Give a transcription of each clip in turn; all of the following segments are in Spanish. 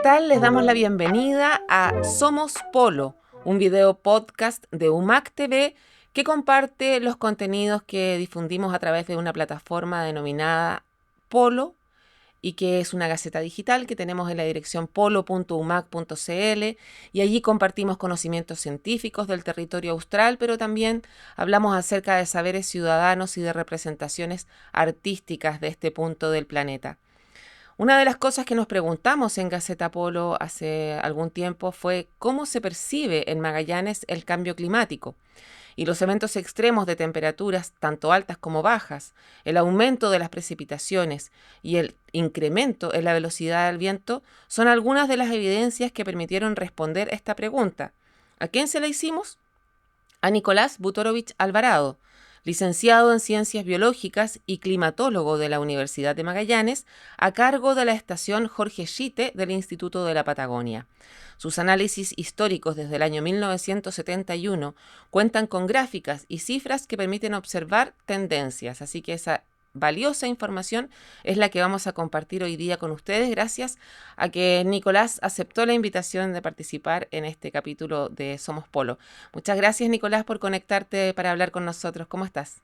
tal? Les damos la bienvenida a Somos Polo, un video podcast de UMAC TV que comparte los contenidos que difundimos a través de una plataforma denominada Polo y que es una gaceta digital que tenemos en la dirección polo.umac.cl, y allí compartimos conocimientos científicos del territorio austral, pero también hablamos acerca de saberes ciudadanos y de representaciones artísticas de este punto del planeta. Una de las cosas que nos preguntamos en Gaceta Polo hace algún tiempo fue cómo se percibe en Magallanes el cambio climático y los eventos extremos de temperaturas tanto altas como bajas, el aumento de las precipitaciones y el incremento en la velocidad del viento son algunas de las evidencias que permitieron responder esta pregunta. ¿A quién se la hicimos? A Nicolás Butorovich Alvarado, licenciado en Ciencias Biológicas y climatólogo de la Universidad de Magallanes, a cargo de la estación Jorge Schite del Instituto de la Patagonia. Sus análisis históricos desde el año 1971 cuentan con gráficas y cifras que permiten observar tendencias, así que esa valiosa información es la que vamos a compartir hoy día con ustedes, gracias a que Nicolás aceptó la invitación de participar en este capítulo de Somos Polo. Muchas gracias, Nicolás, por conectarte para hablar con nosotros. ¿Cómo estás?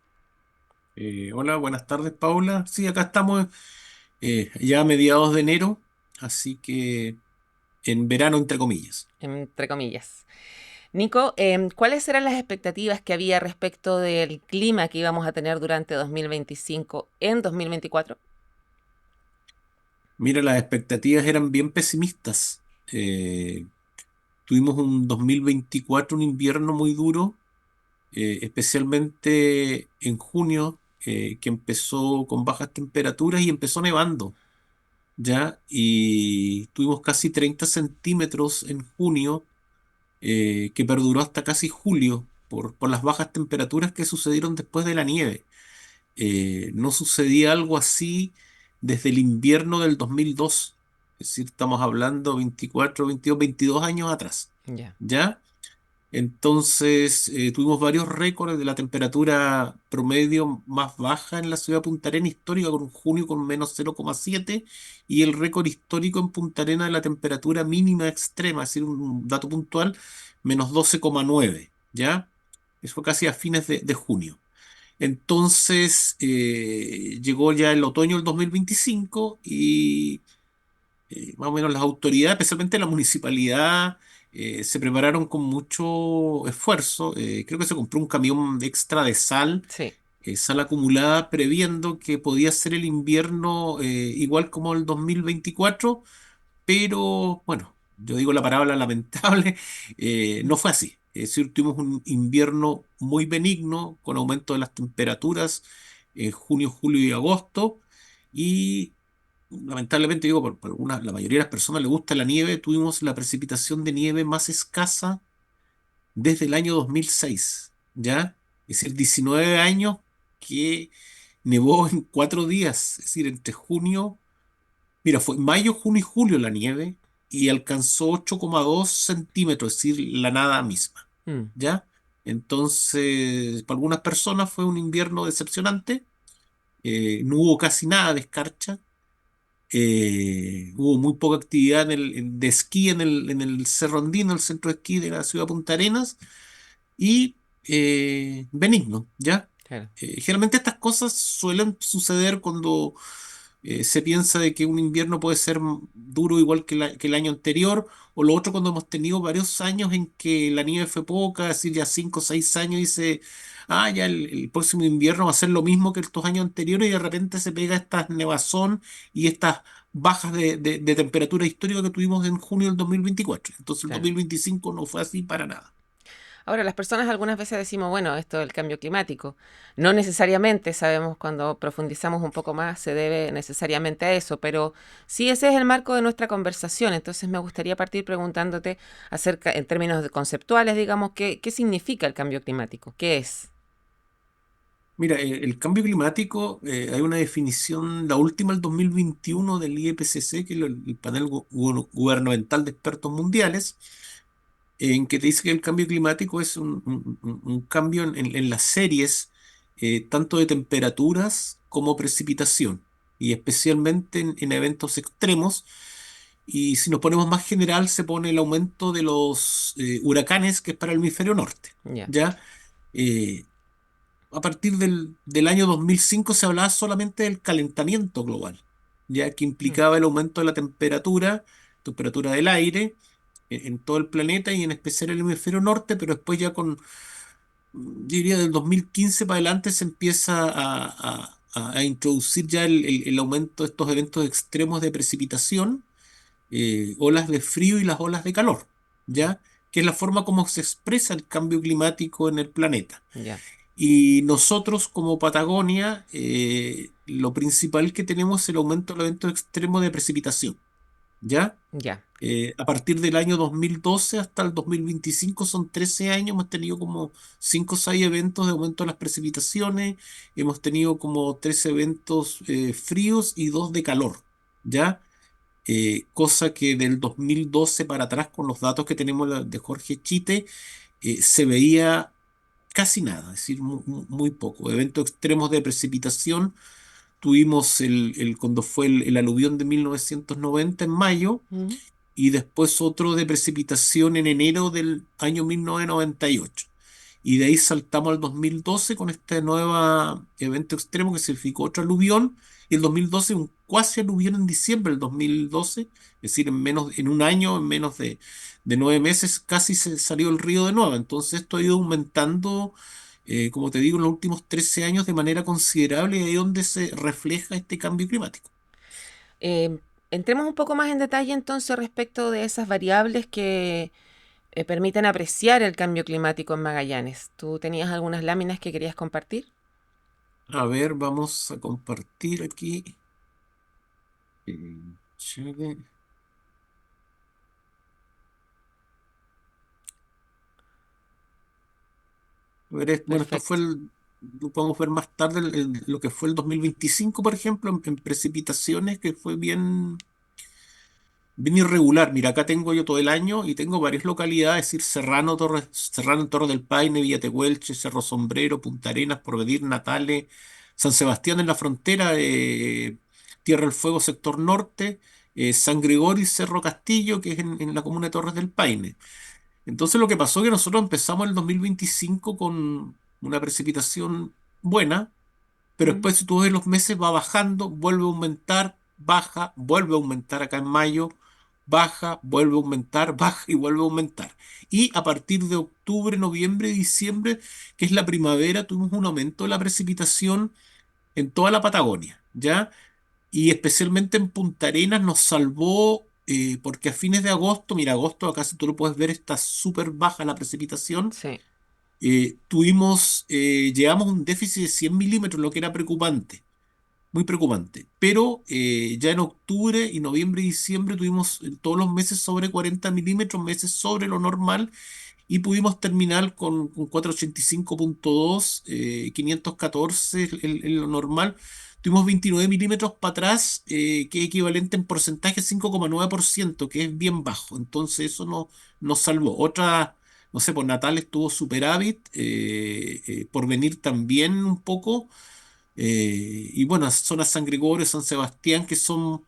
Hola, buenas tardes, Paula. Sí, acá estamos ya a mediados de enero, así que en verano, entre comillas. Entre comillas. Nico, ¿cuáles eran las expectativas que había respecto del clima que íbamos a tener durante 2025 en 2024? Mira, las expectativas eran bien pesimistas. Tuvimos un 2024, un invierno muy duro, especialmente en junio, que empezó con bajas temperaturas y empezó nevando, ¿ya? Y tuvimos casi 30 centímetros en junio, que perduró hasta casi julio por las bajas temperaturas que sucedieron después de la nieve. No sucedía algo así desde el invierno del 2002, es decir, estamos hablando 24, 22, 22 años atrás, Ya. ¿ya? Entonces, tuvimos varios récords de la temperatura promedio más baja en la ciudad de Punta Arenas histórica, con un junio con menos 0,7, y el récord histórico en Punta Arenas de la temperatura mínima extrema, es decir, un dato puntual, menos 12,9, ¿ya? Eso fue casi a fines de junio. Entonces, llegó ya el otoño del 2025 y más o menos las autoridades, especialmente la municipalidad, se prepararon con mucho esfuerzo. Creo que se compró un camión extra de sal, Sí. sal acumulada, previendo que podía ser el invierno igual como el 2024, pero bueno, yo digo la palabra lamentable, no fue así. Es decir, tuvimos un invierno muy benigno, con aumento de las temperaturas en junio, julio y agosto, y lamentablemente digo, la mayoría de las personas le gusta la nieve. Tuvimos la precipitación de nieve más escasa desde el año 2006, ¿ya? Es decir, 19 años que nevó en 4 días, es decir, entre junio, mira, fue mayo, junio y julio la nieve, y alcanzó 8,2 centímetros, es decir, la nada misma, Mm. ¿ya? Entonces, para algunas personas fue un invierno decepcionante. No hubo casi nada de escarcha. Hubo muy poca actividad de esquí en el Cerro Andino, el centro de esquí de la ciudad de Punta Arenas, y benigno, ¿ya? Claro. Generalmente estas cosas suelen suceder cuando se piensa de que un invierno puede ser duro igual que el año anterior, o lo otro cuando hemos tenido varios años en que la nieve fue poca, es decir, ya 5 o 6 años, dice, ah, ya el próximo invierno va a ser lo mismo que estos años anteriores, y de repente se pega esta nevazón y estas bajas de temperatura histórica que tuvimos en junio del 2024. Entonces el Claro. 2025 no fue así para nada. Ahora, las personas algunas veces decimos, bueno, esto del cambio climático. No necesariamente, sabemos cuando profundizamos un poco más, se debe necesariamente a eso, pero sí ese es el marco de nuestra conversación. Entonces me gustaría partir preguntándote acerca, en términos conceptuales, digamos, ¿qué significa el cambio climático? ¿Qué es? Mira, el cambio climático, hay una definición, la última, el 2021 del IPCC, que es el panel gubernamental de expertos mundiales, en que te dice que el cambio climático es un cambio en las series, tanto de temperaturas como precipitación, y especialmente en eventos extremos. Y si nos ponemos más general, se pone el aumento de los huracanes, que es para el hemisferio norte. Ya. ¿Ya? Eh, a partir del año 2005 se hablaba solamente del calentamiento global, ya que Mm. implicaba el aumento de la temperatura del aire en todo el planeta y en especial en el hemisferio norte, pero después ya yo diría del 2015 para adelante se empieza a introducir ya el aumento de estos eventos extremos de precipitación, olas de frío y las olas de calor, ¿ya? Que es la forma como se expresa el cambio climático en el planeta. Ya, Y nosotros como Patagonia, lo principal que tenemos es el aumento del evento extremo de precipitación, ¿ya? ya, A partir del año 2012 hasta el 2025 son 13 años, hemos tenido como 5 o 6 eventos de aumento de las precipitaciones, hemos tenido como 3 eventos fríos y 2 de calor, ¿ya? Cosa que del 2012 para atrás, con los datos que tenemos de Jorge Chite, se veía casi nada, es decir, muy poco. Eventos extremos de precipitación, tuvimos cuando fue el aluvión de 1990 en mayo, mm, y después otro de precipitación en enero del año 1998. Y de ahí saltamos al 2012 con este nuevo evento extremo que significó otro aluvión. Y el 2012 un cuasi aluvión en diciembre del 2012, es decir, en un año, en menos de 9 meses, casi se salió el río de nuevo. Entonces esto ha ido aumentando, como te digo, en los últimos 13 años de manera considerable, y ahí es donde se refleja este cambio climático. Eh, entremos un poco más en detalle entonces respecto de esas variables que permiten apreciar el cambio climático en Magallanes. ¿Tú tenías algunas láminas que querías compartir? A ver, vamos a compartir aquí. Chévere. Bueno, esto fue Perfecto. lo podemos ver más tarde, lo que fue el 2025, por ejemplo, en precipitaciones, que fue bien irregular. Mira, acá tengo yo todo el año y tengo varias localidades, es decir, Serrano, Torre del Paine, Villa Tehuelche, Cerro Sombrero, Punta Arenas, Porvenir, Natales, San Sebastián en la frontera, Tierra del Fuego, sector norte, San Gregorio y Cerro Castillo, que es en la comuna de Torres del Paine. Entonces lo que pasó es que nosotros empezamos el 2025 con una precipitación buena, pero Mm. después si tú ves los meses va bajando, vuelve a aumentar, baja, vuelve a aumentar acá en mayo, baja, vuelve a aumentar, baja y vuelve a aumentar. Y a partir de octubre, noviembre, diciembre, que es la primavera, tuvimos un aumento de la precipitación en toda la Patagonia, ¿ya? Y especialmente en Punta Arenas nos salvó, porque a fines de agosto, mira, agosto acá si tú lo puedes ver está súper baja la precipitación. Sí, Llegamos a un déficit de 100 milímetros, lo que era preocupante, muy preocupante. Pero ya en octubre y noviembre y diciembre tuvimos todos los meses sobre 40 milímetros, meses sobre lo normal, y pudimos terminar con 485,2, 514 en lo normal. Tuvimos 29 milímetros para atrás, que es equivalente en porcentaje a 5,9%, que es bien bajo. Entonces eso nos salvó. Otra, no sé, por Natal estuvo superávit, por venir también un poco. Y bueno, zonas San Gregorio, San Sebastián, que son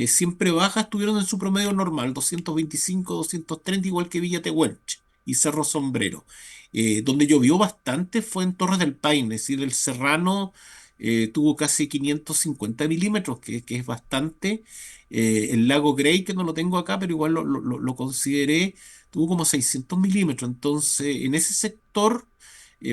siempre bajas, estuvieron en su promedio normal, 225, 230, igual que Villa Tehuelche y Cerro Sombrero. Donde llovió bastante fue en Torres del Paine, es decir, el Serrano tuvo casi 550 milímetros, que es bastante. El lago Grey, que no lo tengo acá, pero igual lo consideré, tuvo como 600 milímetros. Entonces, en ese sector,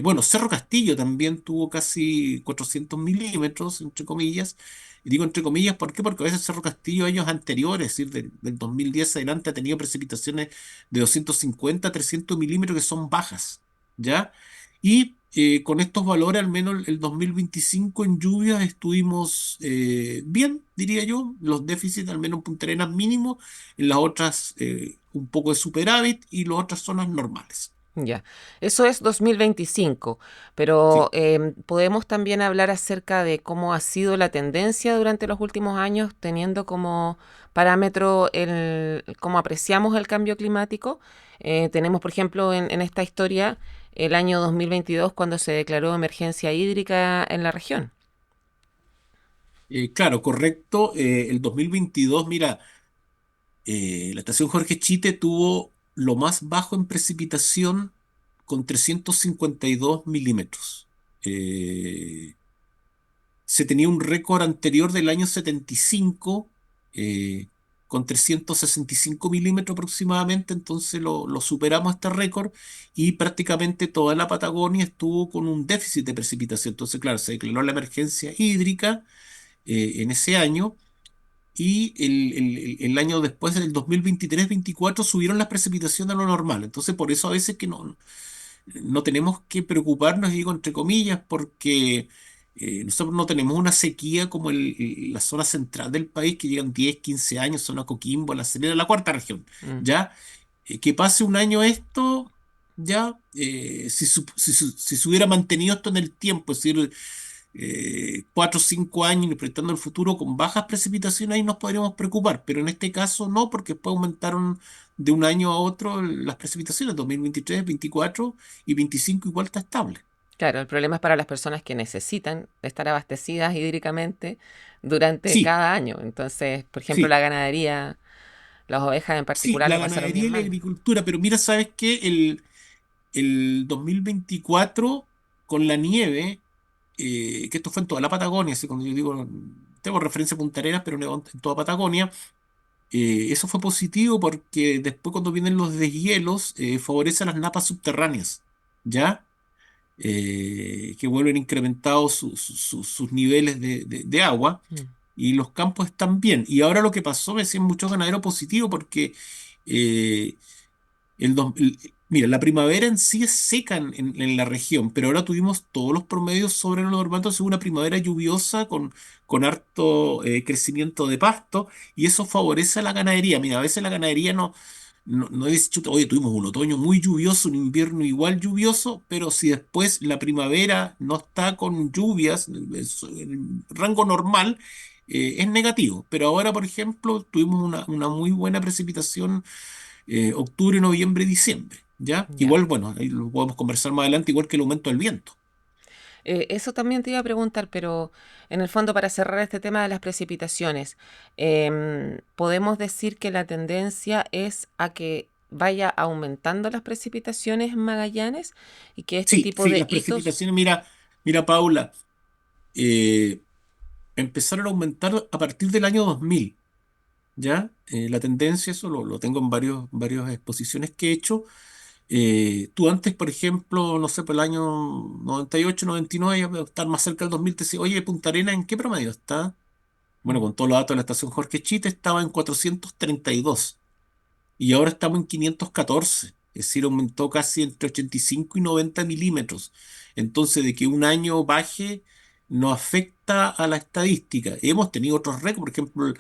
bueno, Cerro Castillo también tuvo casi 400 milímetros, entre comillas. Y digo entre comillas, ¿por qué? Porque a veces Cerro Castillo, años anteriores, es decir, del 2010 adelante, ha tenido precipitaciones de 250 300 milímetros que son bajas, ¿ya? Y con estos valores, al menos el 2025 en lluvias estuvimos bien, diría yo. Los déficits, al menos en Punta Arenas mínimo, en las otras un poco de superávit y las otras zonas normales. ya. Eso es 2025, pero Sí. podemos también hablar acerca de cómo ha sido la tendencia durante los últimos años, teniendo como parámetro cómo apreciamos el cambio climático. Tenemos, por ejemplo, en esta historia el año 2022 cuando se declaró emergencia hídrica en la región. Claro, correcto. El 2022, mira. La estación Jorge Chite tuvo lo más bajo en precipitación con 352 milímetros. Eh, Se tenía un récord anterior del año 75 eh, con 365 milímetros aproximadamente, entonces lo superamos este récord y prácticamente toda la Patagonia estuvo con un déficit de precipitación. Entonces, claro, se declaró la emergencia hídrica en ese año y el año después, del 2023-24, subieron las precipitaciones a lo normal. Entonces, por eso a veces que no tenemos que preocuparnos, digo entre comillas, porque nosotros no tenemos una sequía como la zona central del país, que llegan 10 15 años, zona Coquimbo, La Serena, la cuarta región. Mm. ¿Ya? Que pase un año esto, ya, si se hubiera mantenido esto en el tiempo, es decir, 4 o 5 años y proyectando el futuro con bajas precipitaciones, ahí nos podríamos preocupar, pero en este caso no, porque después aumentaron de un año a otro las precipitaciones, 2023, 24 y 25 igual está estable. Claro, el problema es para las personas que necesitan estar abastecidas hídricamente durante Sí, cada año. Entonces, por ejemplo, sí, la ganadería, las ovejas en sí, particular la lo pasaron ganadería bien y la mal. agricultura, pero mira, ¿sabes qué? El 2024 con la nieve, que esto fue en toda la Patagonia, así cuando yo digo, tengo referencia a Punta Arenas, pero nevó en toda Patagonia. Eso fue positivo porque después cuando vienen los deshielos, favorece a las napas subterráneas, ¿ya? Que vuelven incrementados sus niveles de agua Mm. y los campos están bien. Y ahora lo que pasó, me decían muchos ganaderos positivo porque eh, mira, la primavera en sí es seca en la región, pero ahora tuvimos todos los promedios sobre lo normal, entonces una primavera lluviosa con harto crecimiento de pasto y eso favorece a la ganadería. Mira, a veces la ganadería no es, chuta, oye, tuvimos un otoño muy lluvioso, un invierno igual lluvioso, pero si después la primavera no está con lluvias, el rango normal, es negativo. Pero ahora, por ejemplo, tuvimos una muy buena precipitación octubre, noviembre, diciembre, ¿ya? Ya. Igual, bueno, ahí lo podemos conversar más adelante, igual que el aumento del viento. Eso también te iba a preguntar, pero en el fondo, para cerrar este tema de las precipitaciones, ¿podemos decir que la tendencia es a que vaya aumentando las precipitaciones en Magallanes y que este Sí, tipo sí, de las hitos... precipitaciones, mira, Paula, eh, empezaron a aumentar a partir del año 2000, ¿ya? La tendencia, eso lo tengo en varias exposiciones que he hecho. Tú antes, por ejemplo, no sé, por el año 98, 99, ya estar más cerca del 2000, te decía, oye, Punta Arenas, ¿en qué promedio está? Bueno, Mm. con todos los datos de la estación Jorge Chite estaba en 432 y ahora estamos en 514, es decir, aumentó casi entre 85 y 90 milímetros. Entonces, de que un año baje no afecta a la estadística. Hemos tenido otros récords, por ejemplo,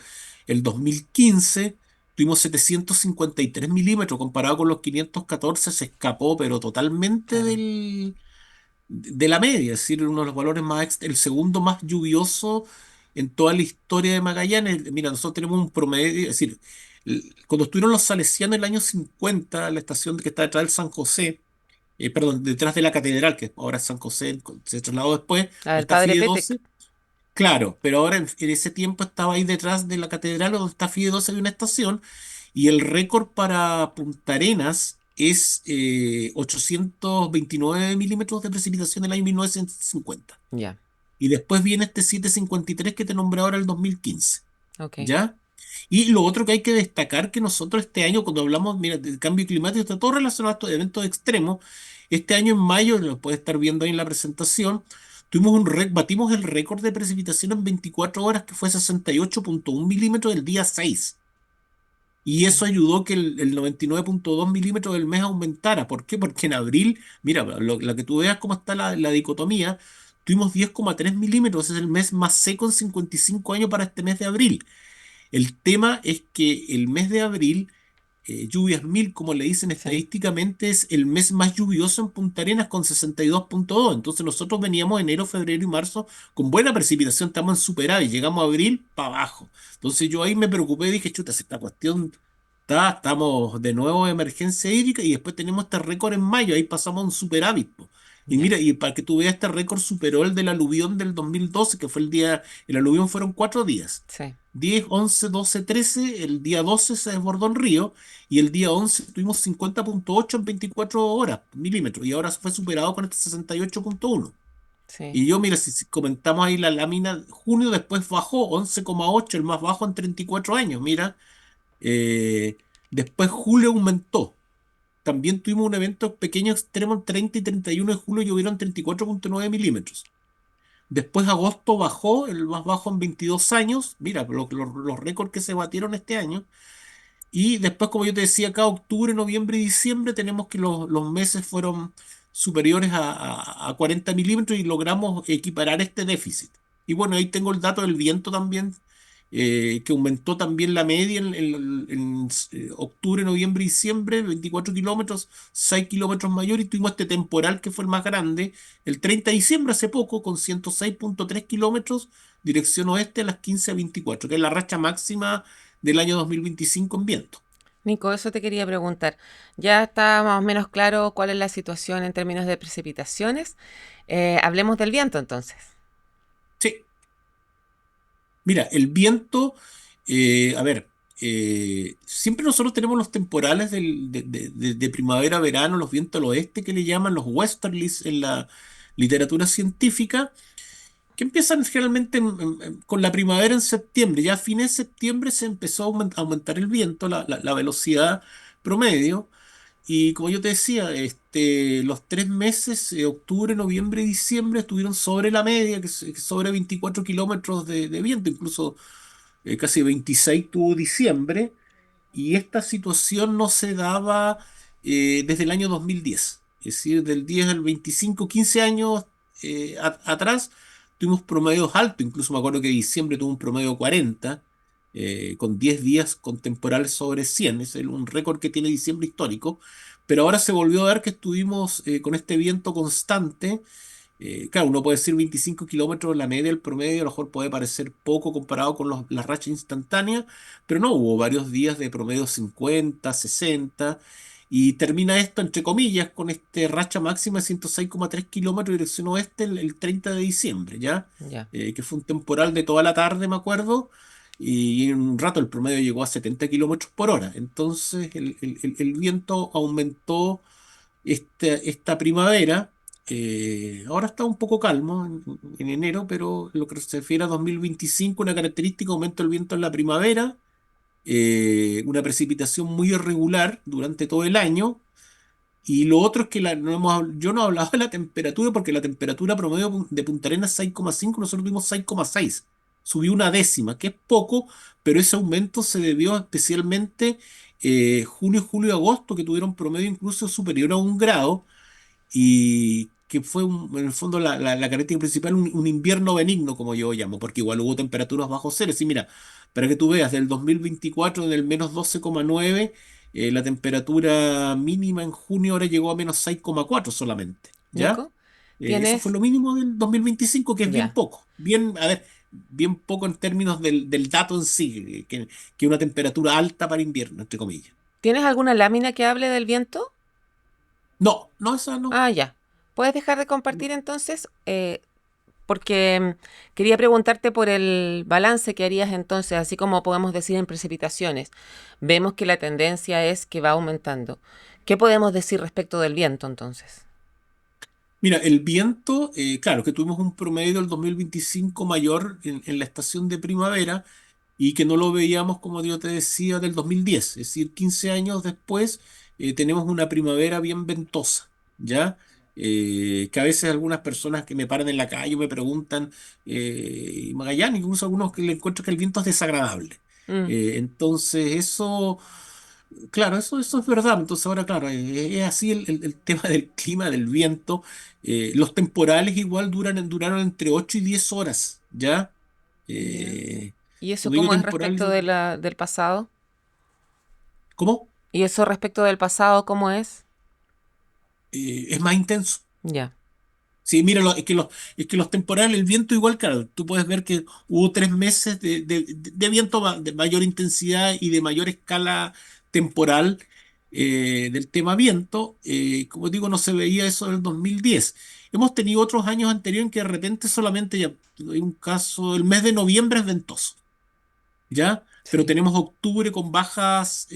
el 2015 tuvimos 753 milímetros, comparado con los 514 se escapó, pero totalmente Claro. de la media, es decir, uno de los valores el segundo más lluvioso en toda la historia de Magallanes. Mira, nosotros tenemos un promedio, es decir, cuando estuvieron los salesianos en el año 50, la estación que está detrás del San José, perdón, detrás de la catedral, que ahora es San José, se trasladó después, La donde del está padre Fide Petec. 12, claro, pero ahora en ese tiempo estaba ahí detrás de la catedral donde está Fide 12 de una estación, y el récord para Punta Arenas es 829 milímetros de precipitación en el año 1950. Ya, Y después viene este 753 que te nombré ahora, el 2015. ok. ¿Ya? Y lo otro que hay que destacar, que nosotros este año, cuando hablamos, mira, del cambio climático, está todo relacionado a estos eventos extremos. Este año en mayo, lo puedes estar viendo ahí en la presentación, batimos el récord de precipitación en 24 horas, que fue 68,1 milímetros el día 6. Y eso Mm. ayudó que el 99,2 milímetros del mes aumentara. ¿Por qué? Porque en abril, mira, la que tú veas cómo está la dicotomía, tuvimos 10,3 milímetros, es el mes más seco en 55 años para este mes de abril. El tema es que el mes de abril, lluvias mil, como le dicen Sí. estadísticamente, es el mes más lluvioso en Punta Arenas con 62,2. Entonces nosotros veníamos enero, febrero y marzo con buena precipitación, estamos en superávit, llegamos a abril para abajo. Entonces yo ahí me preocupé y dije, chuta, si esta cuestión estamos de nuevo en emergencia hídrica y después tenemos este récord en mayo, ahí pasamos a un superávit, po. Y Ya, mira, y para que tú veas, este récord superó el del aluvión del 2012, que fue el día, el aluvión fueron 4 días. sí. 10, 11, 12, 13, el día 12 se desbordó el río y el día 11 tuvimos 50,8 en 24 horas, milímetros, y ahora fue superado con este 68,1. Sí. Y yo, mira, si comentamos ahí la lámina, junio después bajó 11,8, el más bajo en 34 años, mira. Eh, Después julio aumentó. También tuvimos un evento pequeño extremo el 30 y 31 de julio, llovieron 34,9 milímetros. Después agosto bajó, el más bajo en 22 años. Mira, los récords que se batieron este año. Y después, como yo te decía, acá octubre, noviembre y diciembre tenemos que los meses fueron superiores a 40 milímetros y logramos equiparar este déficit. Y bueno, ahí tengo el dato del viento también, que aumentó también la media en octubre, noviembre y diciembre, 24 kilómetros, 6 kilómetros mayor, y tuvimos este temporal que fue el más grande, el 30 de diciembre hace poco, con 106,3 kilómetros, dirección oeste a las 15:24, que es la racha máxima del año 2025 en viento. Nico, eso te quería preguntar. Ya está más o menos claro cuál es la situación en términos de precipitaciones. Hablemos del viento entonces. Sí, mira, el viento, a ver, siempre nosotros tenemos los temporales de primavera-verano, los vientos al oeste que le llaman los westerlies en la literatura científica, que empiezan generalmente con la primavera en septiembre. Ya a fines de septiembre se empezó a aumentar el viento, la velocidad promedio. Y como yo te decía, los 3 meses, octubre, noviembre y diciembre, estuvieron sobre la media, que sobre 24 kilómetros de viento, incluso casi 26 tuvo diciembre, y esta situación no se daba desde el año 2010. Es decir, del 10 al 25, 15 años atrás, tuvimos promedios altos. Incluso me acuerdo que diciembre tuvo un promedio 40, con 10 días con temporales sobre 100. Es un récord que tiene diciembre histórico. Pero ahora se volvió a dar que estuvimos con este viento constante. Claro, uno puede decir 25 kilómetros la media, el promedio, a lo mejor puede parecer poco comparado con las rachas instantáneas, pero no, hubo varios días de promedio 50, 60, y termina esto, entre comillas, con este racha máxima de 106,3 kilómetros dirección oeste el 30 de diciembre, ¿ya? Ya. Que fue un temporal de toda la tarde, me acuerdo, y en un rato el promedio llegó a 70 kilómetros por hora. Entonces el viento aumentó esta primavera. Ahora está un poco calmo en enero, pero lo que se refiere a 2025, una característica, aumento del viento en la primavera, una precipitación muy irregular durante todo el año. Y lo otro es que yo no hablaba de la temperatura, porque la temperatura promedio de Punta Arenas es 6,5, nosotros tuvimos 6,6. Subió una décima, que es poco, pero ese aumento se debió especialmente junio, julio y agosto, que tuvieron promedio incluso superior a 1 grado, y que fue en el fondo la característica principal, un invierno benigno, como yo llamo, porque igual hubo temperaturas bajo cero. Sí, mira, para que tú veas, del 2024 en el menos 12,9, la temperatura mínima en junio ahora llegó a menos 6,4 solamente, ¿ya? Nico, Eso fue tienes, lo mínimo del 2025, que es bien ya. poco, bien, a ver, bien poco en términos del dato en sí, que una temperatura alta para invierno, entre comillas. ¿Tienes alguna lámina que hable del viento? No, no, esa no. Ah, ya. ¿Puedes dejar de compartir entonces? Porque quería preguntarte por el balance que harías entonces, así como podemos decir en precipitaciones. Vemos que la tendencia es que va aumentando. ¿Qué podemos decir respecto del viento entonces? Mira, el viento, claro, que tuvimos un promedio del 2025 mayor en la estación de primavera, y que no lo veíamos, como yo te decía, del 2010. Es decir, 15 años después, tenemos una primavera bien ventosa, ¿ya? Que a veces algunas personas que me paran en la calle me preguntan, Magallanes, incluso algunos que le encuentran que el viento es desagradable. Mm, Entonces, eso... Claro, eso es verdad. Entonces ahora, claro, es así el tema del clima, del viento. Los temporales igual duraron entre 8 y 10 horas, ¿ya? ya. Eh, ¿Y eso Cuando digo cómo es temporal, respecto de del pasado? ¿cómo? ¿Y eso respecto del pasado cómo es? Es más intenso. Ya, Sí, mira, es que los temporales, el viento igual, claro, tú puedes ver que hubo 3 meses de viento de mayor intensidad y de mayor escala temporal. del tema viento. Como digo, no se veía eso en el 2010. Hemos tenido otros años anteriores en que de repente solamente ya hay un caso, el mes de noviembre es ventoso. ¿Ya? Pero Sí. tenemos octubre con bajas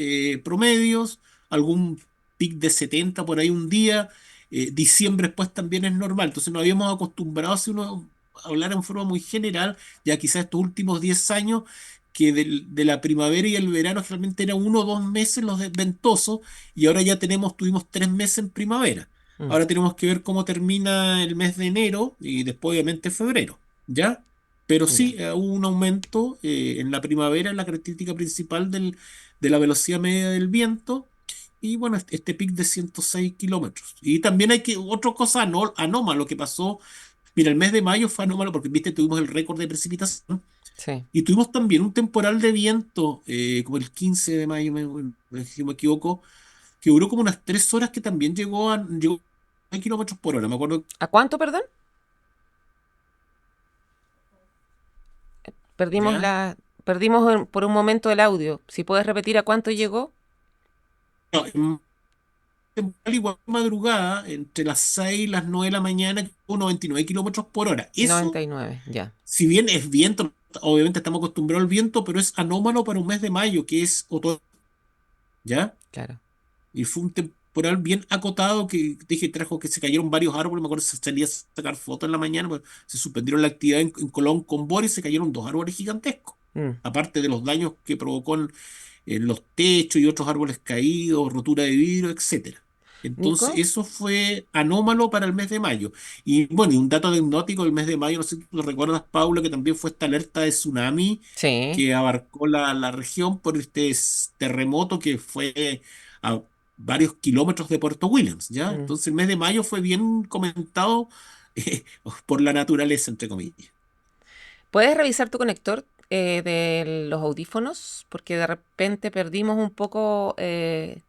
promedios, algún pic de 70 por ahí un día, diciembre pues también es normal, entonces nos habíamos acostumbrado, si uno hablar en forma muy general, ya quizás estos últimos 10 años, que de la primavera y el verano realmente eran 1 o 2 meses los ventosos, y ahora ya tuvimos 3 meses en primavera. Mm, Ahora tenemos que ver cómo termina el mes de enero y después obviamente febrero, ¿ya? Pero sí, ya. hubo un aumento en la primavera en la característica principal de la velocidad media del viento. Y bueno, este pic de 106 kilómetros. Y también otra cosa anómalo que pasó. Mira, el mes de mayo fue anómalo porque, viste, tuvimos el récord de precipitación. Sí. Y tuvimos también un temporal de viento, como el 15 de mayo, si no me equivoco, que duró como unas 3 horas que también llegó a kilómetros por hora. Me acuerdo. ¿A cuánto, perdón? Perdimos ¿Ya? la... Perdimos por un momento el audio. Si puedes repetir a cuánto llegó. No, temporal igual madrugada, entre las 6 y las 9 de la mañana, con 99 kilómetros por hora. Eso, 99 ya. si bien es viento, obviamente estamos acostumbrados al viento, pero es anómalo para un mes de mayo, que es otoño, ¿ya? Claro. Y fue un temporal bien acotado que dije, trajo que se cayeron varios árboles, me acuerdo que salía a sacar fotos en la mañana, pues, se suspendieron la actividad en Colón con Boris, se cayeron 2 árboles gigantescos, Mm. aparte de los daños que provocó en los techos y otros árboles caídos, rotura de vidrio, etcétera. Entonces, Nico. eso fue anómalo para el mes de mayo. Y bueno, y un dato anecdótico del mes de mayo, no sé si tú lo recuerdas, Paula, que también fue esta alerta de tsunami Sí. que abarcó la región por este terremoto que fue a varios kilómetros de Puerto Williams, ¿ya? Mm. Entonces, el mes de mayo fue bien comentado por la naturaleza, entre comillas. ¿Puedes revisar tu conector de los audífonos? Porque de repente perdimos un poco el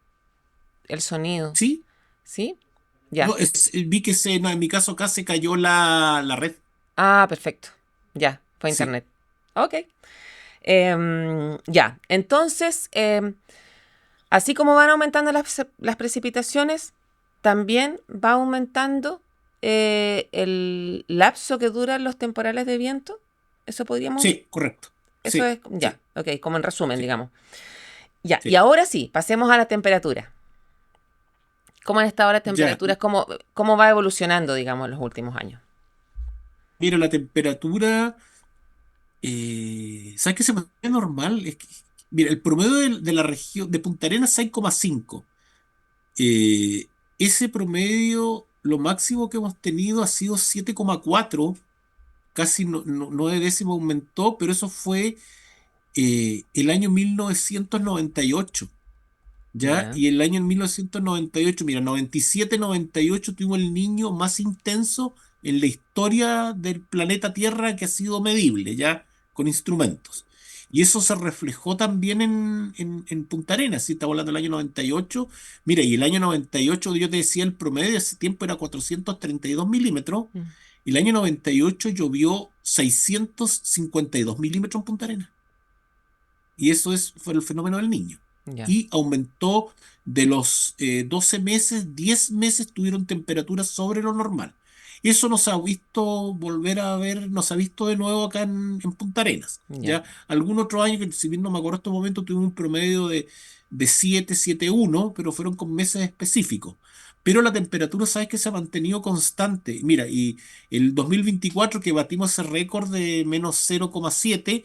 sonido. ¿Sí? ¿Sí? Ya. No, vi que no, en mi caso acá se cayó la red. Ah, perfecto. Ya, fue Sí, internet. Ok. Ya, entonces, así como van aumentando las precipitaciones, también va aumentando el lapso que duran los temporales de viento. Eso podríamos, sí, correcto. eso Sí, es, ya, sí, ok, como en resumen, sí, digamos. Ya, y sí. ahora sí, pasemos a la temperatura. ¿Cómo han estado las Ya, temperaturas? ¿Cómo va evolucionando, digamos, en los últimos años? mira, la temperatura, ¿sabes qué se mantiene normal? Mira, el promedio de la región de Punta Arenas 6,5. Eh, Ese promedio, lo máximo que hemos tenido ha sido 7,4, casi 9 décimos aumentó, pero eso fue el año 1998. ¿Ya? Ya, Y el año en 1998, mira, 97-98 tuvimos el niño más intenso en la historia del planeta Tierra que ha sido medible, ¿ya? Con instrumentos. Y eso se reflejó también en Punta Arenas, si estamos hablando del año 98. Mira, y el año 98, yo te decía, el promedio ese tiempo era 432 milímetros, mm, y el año 98 llovió 652 milímetros en Punta Arenas. Y eso fue el fenómeno del niño. ya, Y aumentó de los 12 meses, 10 meses tuvieron temperaturas sobre lo normal. Eso nos ha visto volver a ver, nos ha visto de nuevo acá en Punta Arenas. ya, Ya algún otro año, que si bien no me acuerdo en estos momentos, tuvimos un promedio de 7, 7,1, pero fueron con meses específicos. Pero la temperatura, sabes que se ha mantenido constante. Mira, y el 2024 que batimos ese récord de -0,7,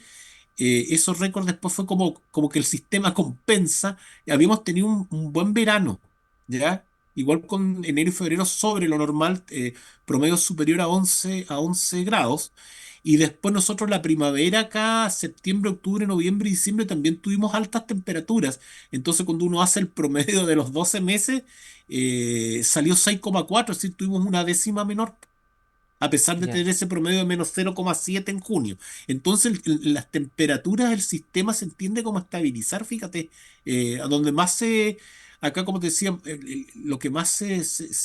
esos récords después fue como que el sistema compensa. Habíamos tenido un buen verano, ¿ya? Igual con enero y febrero sobre lo normal, promedio superior a 11 grados. Y después nosotros la primavera acá, septiembre, octubre, noviembre y diciembre también tuvimos altas temperaturas. Entonces cuando uno hace el promedio de los 12 meses, salió 6,4, es decir, tuvimos una décima menor a pesar de ya, tener ese promedio de -0,7 en junio. Entonces, las temperaturas del sistema se entiende como estabilizar, fíjate, a donde más acá, como te decía, lo que más se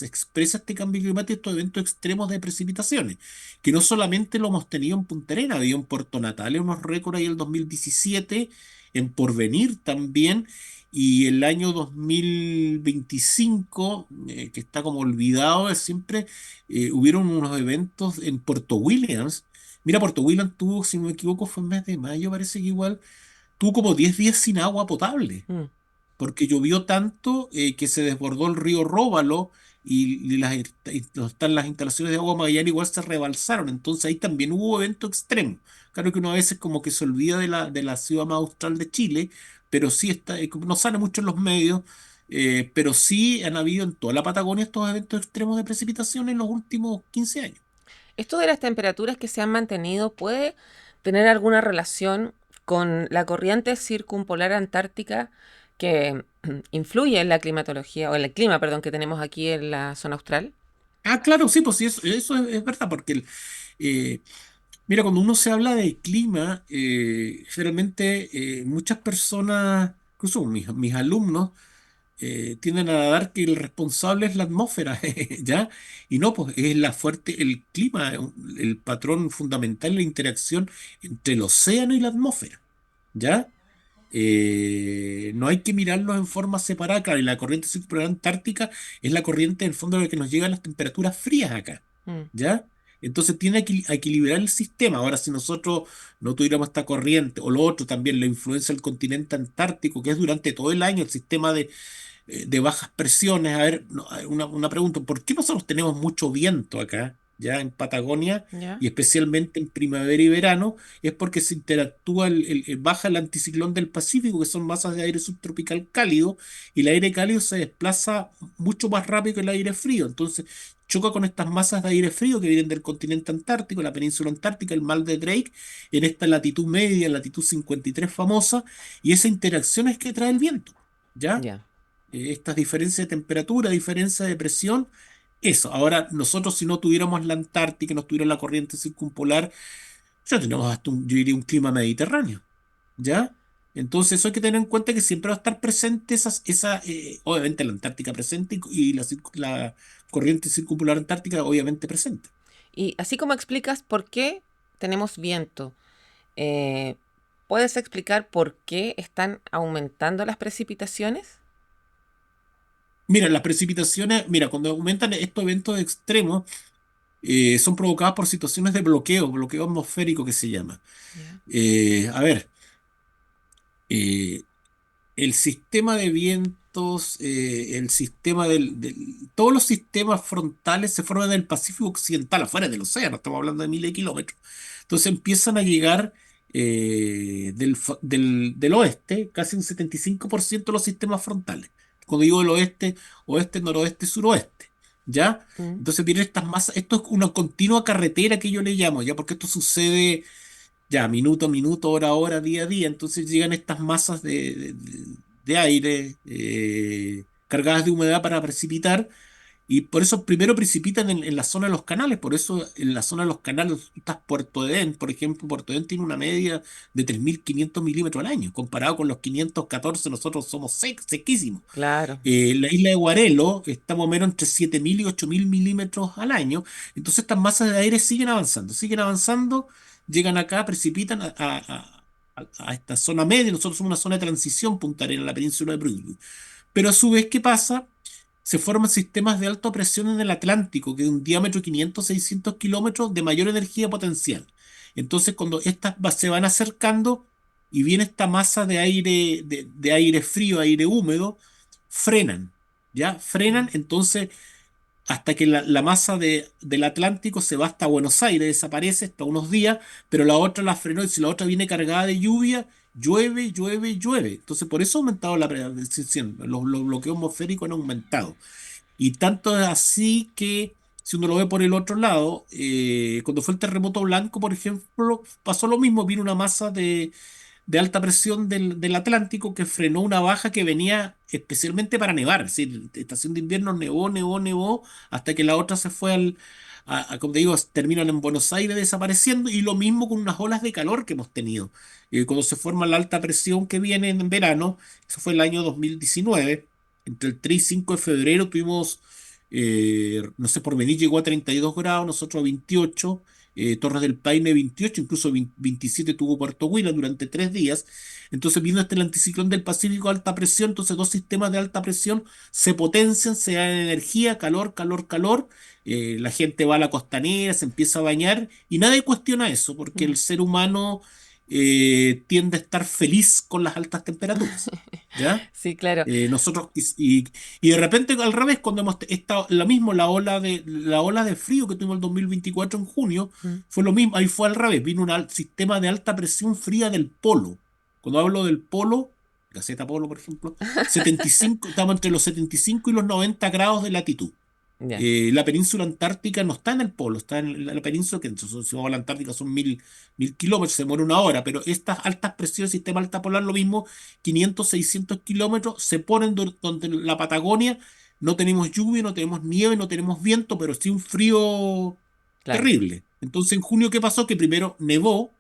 expresa este cambio climático, estos eventos extremos de precipitaciones, que no solamente lo hemos tenido en Punta Arenas, había en Puerto Natales unos récords ahí el 2017, en Porvenir también, y el año 2025, que está como olvidado, es siempre hubieron unos eventos en Puerto Williams. Mira, Puerto Williams tuvo, si no me equivoco, fue en mes de mayo, parece que igual, tuvo como 10 días sin agua potable Mm. porque llovió tanto que se desbordó el río Róbalo y no están las instalaciones de agua Magallanes igual se rebalsaron. Entonces ahí también hubo eventos extremos. Claro que uno a veces como que se olvida de la ciudad más austral de Chile, pero sí está, no sale mucho en los medios, pero sí han habido en toda la Patagonia estos eventos extremos de precipitación en los últimos 15 años. ¿Esto de las temperaturas que se han mantenido puede tener alguna relación con la corriente circumpolar antártica que influye en la climatología, o en el clima, perdón, que tenemos aquí en la zona austral? Ah, claro, sí, pues sí, eso es verdad, porque eh, mira, cuando uno se habla de clima, generalmente muchas personas, incluso mis alumnos, tienden a dar que el responsable es la atmósfera, ¿ya? Y no, pues es el clima, el patrón fundamental, la interacción entre el océano y la atmósfera, ¿ya? No hay que mirarlos en forma separada, claro, y la corriente circular antártica es la corriente en el fondo de la que nos llegan las temperaturas frías acá, Mm. ¿ya? Entonces tiene que equilibrar el sistema. Ahora, si nosotros no tuviéramos esta corriente, o lo otro también, la influencia del continente antártico, que es durante todo el año el sistema de bajas presiones. A ver, una pregunta, ¿por qué nosotros tenemos mucho viento acá, ya en Patagonia, ¿Ya? y especialmente en primavera y verano? Es porque se interactúa, baja el anticiclón del Pacífico, que son masas de aire subtropical cálido, y el aire cálido se desplaza mucho más rápido que el aire frío. Entonces, choca con estas masas de aire frío que vienen del continente antártico, la península antártica, el mar de Drake, en esta latitud media, latitud 53 famosa, y esa interacción es que trae el viento, ¿ya? Ya. Estas diferencias de temperatura, diferencia de presión, eso. Ahora, nosotros si no tuviéramos la Antártica, no tuviera la corriente circumpolar, ya tenemos hasta yo diría un clima mediterráneo, ¿ya? Entonces eso hay que tener en cuenta que siempre va a estar presente obviamente la Antártica presente y la corriente circumpolar antártica obviamente presente. Y así como explicas por qué tenemos viento, eh, ¿puedes explicar por qué están aumentando las precipitaciones? Mira, las precipitaciones, mira, cuando aumentan estos eventos extremos, son provocadas por situaciones de bloqueo atmosférico que se llama. Ya. A ver, eh, el sistema de vientos, todos los sistemas frontales se forman en el Pacífico Occidental, afuera del océano, estamos hablando de miles de kilómetros. Entonces empiezan a llegar del oeste, casi un 75% de los sistemas frontales. Cuando digo del oeste, oeste, noroeste, suroeste. ¿Ya? Mm. Entonces vienen estas masas, esto es una continua carretera que yo le llamo, ¿ya? Porque esto sucede ya minuto a minuto, hora a hora, día a día. Entonces llegan estas masas de aire cargadas de humedad para precipitar. Y por eso primero precipitan en la zona de los canales. Por eso en la zona de los canales estás Puerto Edén, por ejemplo. Puerto Edén tiene una media de 3.500 milímetros al año. Comparado con los 514, nosotros somos sequísimos. Claro. La isla de Guarelo está más o menos entre 7.000 y 8.000 milímetros al año. Entonces estas masas de aire siguen avanzando, llegan acá, precipitan a esta zona media. Nosotros somos una zona de transición, Punta Arenas, la península de Brunswick. Pero a su vez, ¿qué pasa? Se forman sistemas de alta presión en el Atlántico, que de un diámetro de 500, 600 kilómetros de mayor energía potencial. Entonces, cuando se van acercando y viene esta masa de aire frío, aire húmedo, frenan, ¿ya? Frenan, Mm. entonces hasta que la masa del Atlántico se va hasta Buenos Aires, desaparece hasta unos días, pero la otra la frenó y si la otra viene cargada de lluvia, llueve, llueve, llueve. Entonces por eso ha aumentado la precipitación, los bloqueos atmosféricos han aumentado. Y tanto es así que, si uno lo ve por el otro lado, cuando fue el terremoto blanco, por ejemplo, pasó lo mismo, vino una masa de alta presión del Atlántico que frenó una baja que venía especialmente para nevar. Es decir, estación de invierno nevó, nevó, nevó, hasta que la otra se fue como te digo, terminan en Buenos Aires desapareciendo, y lo mismo con unas olas de calor que hemos tenido. Cuando se forma la alta presión que viene en verano, eso fue el año 2019, entre el 3 y 5 de febrero tuvimos, no sé, Porvenir llegó a 32 grados, nosotros a 28, Torres del Paine 28, incluso 27 tuvo Puerto Huila durante 3 días. Entonces vino el anticiclón del Pacífico a alta presión, entonces dos sistemas de alta presión se potencian, se dan energía, calor, calor, calor. La gente va a la costanera, se empieza a bañar y nadie cuestiona eso, porque Mm. el ser humano tiende a estar feliz con las altas temperaturas. ¿Ya? Sí, claro. Nosotros y de repente al revés, cuando hemos estado lo mismo, la ola de frío que tuvimos el 2024 en junio, Mm. fue lo mismo, ahí fue al revés, vino un sistema de alta presión fría del polo. Cuando hablo del polo, Gaceta Polo, por ejemplo, 75, estamos entre los 75 y los 90 grados de latitud. Ya, La península antártica no está en el polo, está en la península, que si vamos a la Antártica son mil kilómetros, se muere una hora, pero estas altas presiones, sistema alta polar, lo mismo, 500, 600 kilómetros, se ponen donde la Patagonia no tenemos lluvia, no tenemos nieve, no tenemos viento, pero sí un frío claro. terrible. Entonces, en junio, ¿qué pasó? Que primero nevó